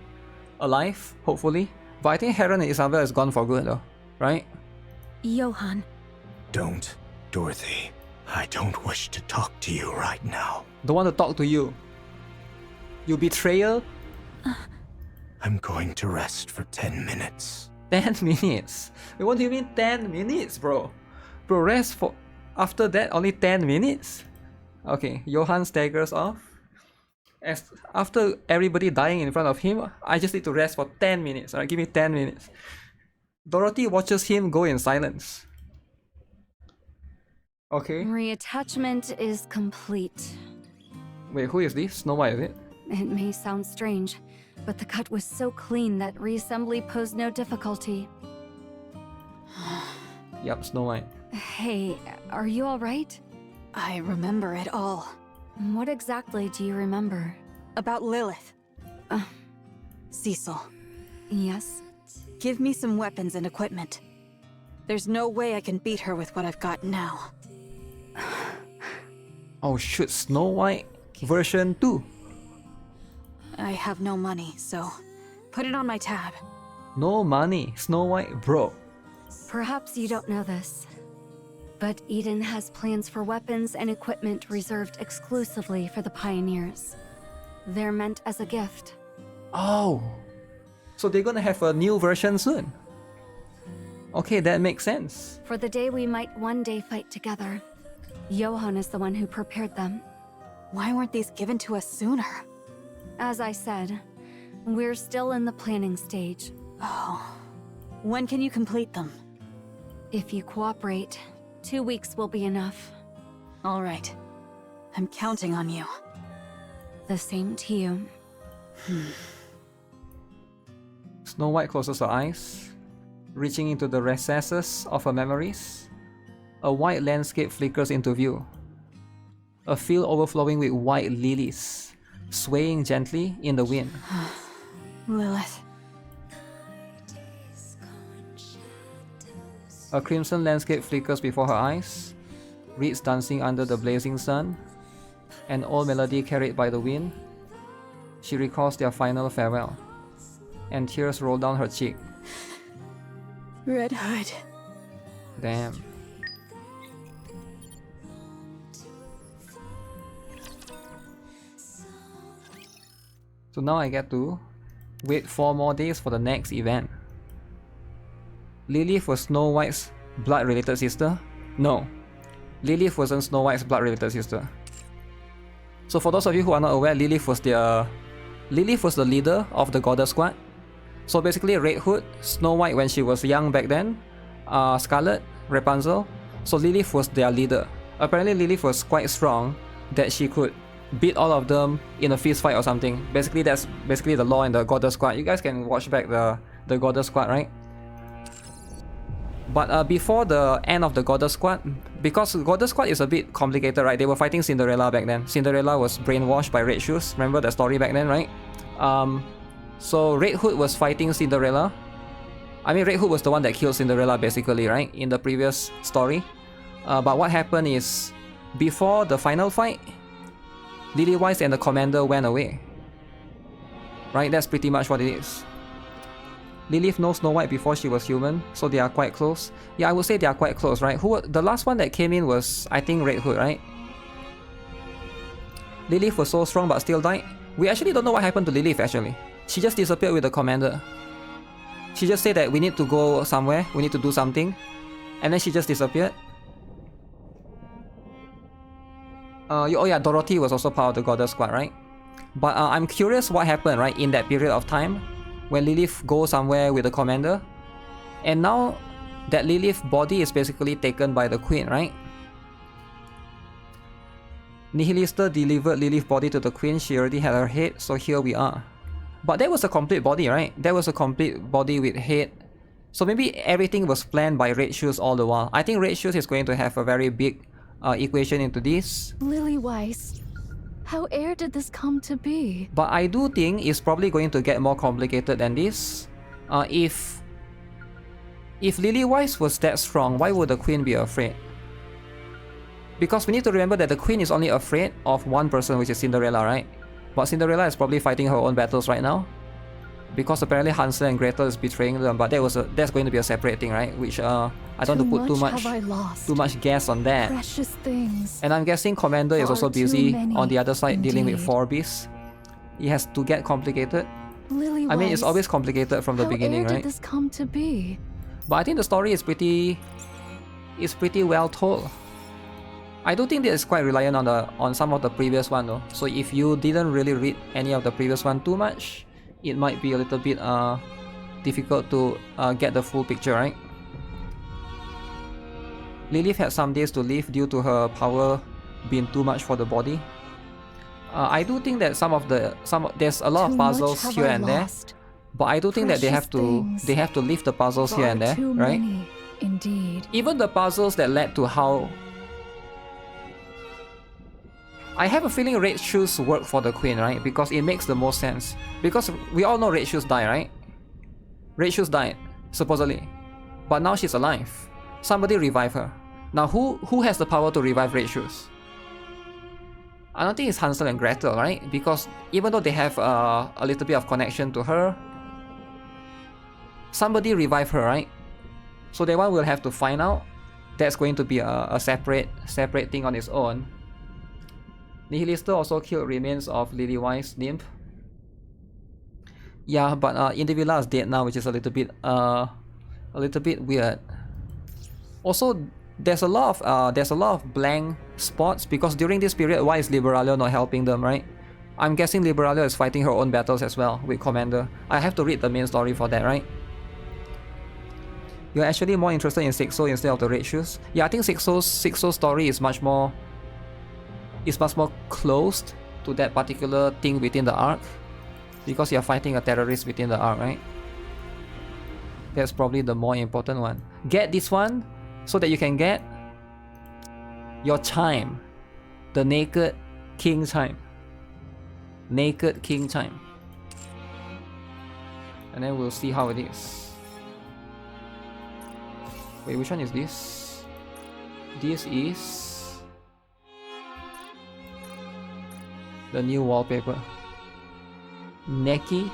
alive, hopefully. But I think Heron and Isabel is gone for good though, right? Johan. Don't, Dorothy. I don't wish to talk to you right now. Don't want to talk to you. You betrayer? I'm going to rest for 10 minutes. 10 minutes? Wait, what do you mean 10 minutes, bro? Bro, rest for... After that, only 10 minutes? Okay, Johan staggers off. After everybody dying in front of him, I just need to rest for 10 minutes. Alright, give me 10 minutes. Dorothy watches him go in silence. Okay. Reattachment is complete. Wait, who is this? Snow White, is it? It may sound strange, but the cut was so clean that reassembly posed no difficulty. Yup, Snow White. Hey, are you alright? I remember it all. What exactly do you remember? About Lilith. Cecil. Yes? Give me some weapons and equipment. There's no way I can beat her with what I've got now. Oh shoot, Snow White version 2. I have no money, so put it on my tab. No money. Snow White broke. Perhaps you don't know this, but Eden has plans for weapons and equipment reserved exclusively for the pioneers. They're meant as a gift. Oh, so they're gonna have a new version soon. Okay, that makes sense. For the day we might one day fight together. Johan is the one who prepared them. Why weren't these given to us sooner? As I said, we're still in the planning stage. Oh. When can you complete them? If you cooperate, 2 weeks will be enough. All right. I'm counting on you. The same to you. Snow White closes her eyes, reaching into the recesses of her memories. A white landscape flickers into view. A field overflowing with white lilies, swaying gently in the wind. Lilith. A crimson landscape flickers before her eyes, reeds dancing under the blazing sun, an old melody carried by the wind. She recalls their final farewell, and tears roll down her cheek. Red Hood. Damn. So now I get to wait 4 more days for the next event. Lilith was Snow White's blood-related sister? No. Lilith wasn't Snow White's blood-related sister. So for those of you who are not aware, Lilith was the leader of the Goddess Squad. So basically Red Hood, Snow White when she was young back then, Scarlet, Rapunzel. So Lilith was their leader. Apparently Lilith was quite strong that she could beat all of them in a fist fight or something. Basically that's basically the law in the Goddess Squad. You guys can watch back the Goddess Squad, right? But before the end of the Goddess Squad, because Goddess Squad is a bit complicated, right? They were fighting Cinderella back then. Cinderella was brainwashed by Red Shoes. Remember the story back then, right? So Red Hood was fighting Cinderella. I mean, Red Hood was the one that killed Cinderella basically, right? In the previous story. But what happened is, before the final fight, Lily-Wise and the commander went away. Right? That's pretty much what it is. Lilith knows Snow White before she was human, so they are quite close. Yeah, I would say they are quite close, right? The last one that came in was, I think, Red Hood, right? Lilith was so strong but still died. We actually don't know what happened to Lilith, actually. She just disappeared with the commander. She just said that we need to go somewhere, we need to do something. And then she just disappeared. Oh yeah, Dorothy was also part of the Goddess Squad, right? But I'm curious what happened, right, in that period of time when Lilith goes somewhere with the commander. And now that Lilith's body is basically taken by the queen, right? Nihilista delivered Lilith's body to the queen. She already had her head, so here we are. But that was a complete body, right? That was a complete body with head. So maybe everything was planned by Red Shoes all the while. I think Red Shoes is going to have a very big equation into this. Lily-Wise, how air did this come to be? But I do think it's probably going to get more complicated than this. If Lily-Wise was that strong, why would the queen be afraid? Because we need to remember that the queen is only afraid of one person, which is Cinderella, right? But Cinderella is probably fighting her own battles right now, because apparently Hansel and Gretel is betraying them. But that's going to be a separate thing, right? Which I don't want to put too much gas on that. Precious things. And I'm guessing Commander is also busy on the other side dealing with 4 beasts. It has to get complicated. Lily-Wise, I mean, it's always complicated from the beginning, how right? did this come to be? But I think the story is pretty well told. I do think that it's quite reliant on some of the previous one though. So if you didn't really read any of the previous one too much, it might be a little bit difficult to get the full picture, right? Lilith had some days to live due to her power being too much for the body. I do think that there's a lot of puzzles here and there, but I do think that they have to leave the puzzles here and there, right? Indeed. Even the puzzles that led to how. I have a feeling Red Shoes work for the queen, right? Because it makes the most sense. Because we all know Red Shoes died, right? Red Shoes died, supposedly. But now she's alive. Somebody revive her. Now who has the power to revive Red Shoes? I don't think it's Hansel and Gretel, right? Because even though they have a little bit of connection to her, somebody revived her, right? So that one will have to find out. That's going to be a separate thing on its own. Nihilister also killed remains of Lilywise nymph. Yeah, but Indivilla is dead now, which is a little bit weird. Also, there's a lot of blank spots because during this period, why is Liberalia not helping them, right? I'm guessing Liberalia is fighting her own battles as well with Commander. I have to read the main story for that, right? You're actually more interested in Sixo instead of the Red Shoes? Yeah, I think Sixo's story is much more closed to that particular thing within the arc. Because you're fighting a terrorist within the arc, right? That's probably the more important one. Get this one so that you can get your chime. The Naked King chime. Naked King chime. And then we'll see how it is. Wait, which one is this? This is the new wallpaper. NIKKE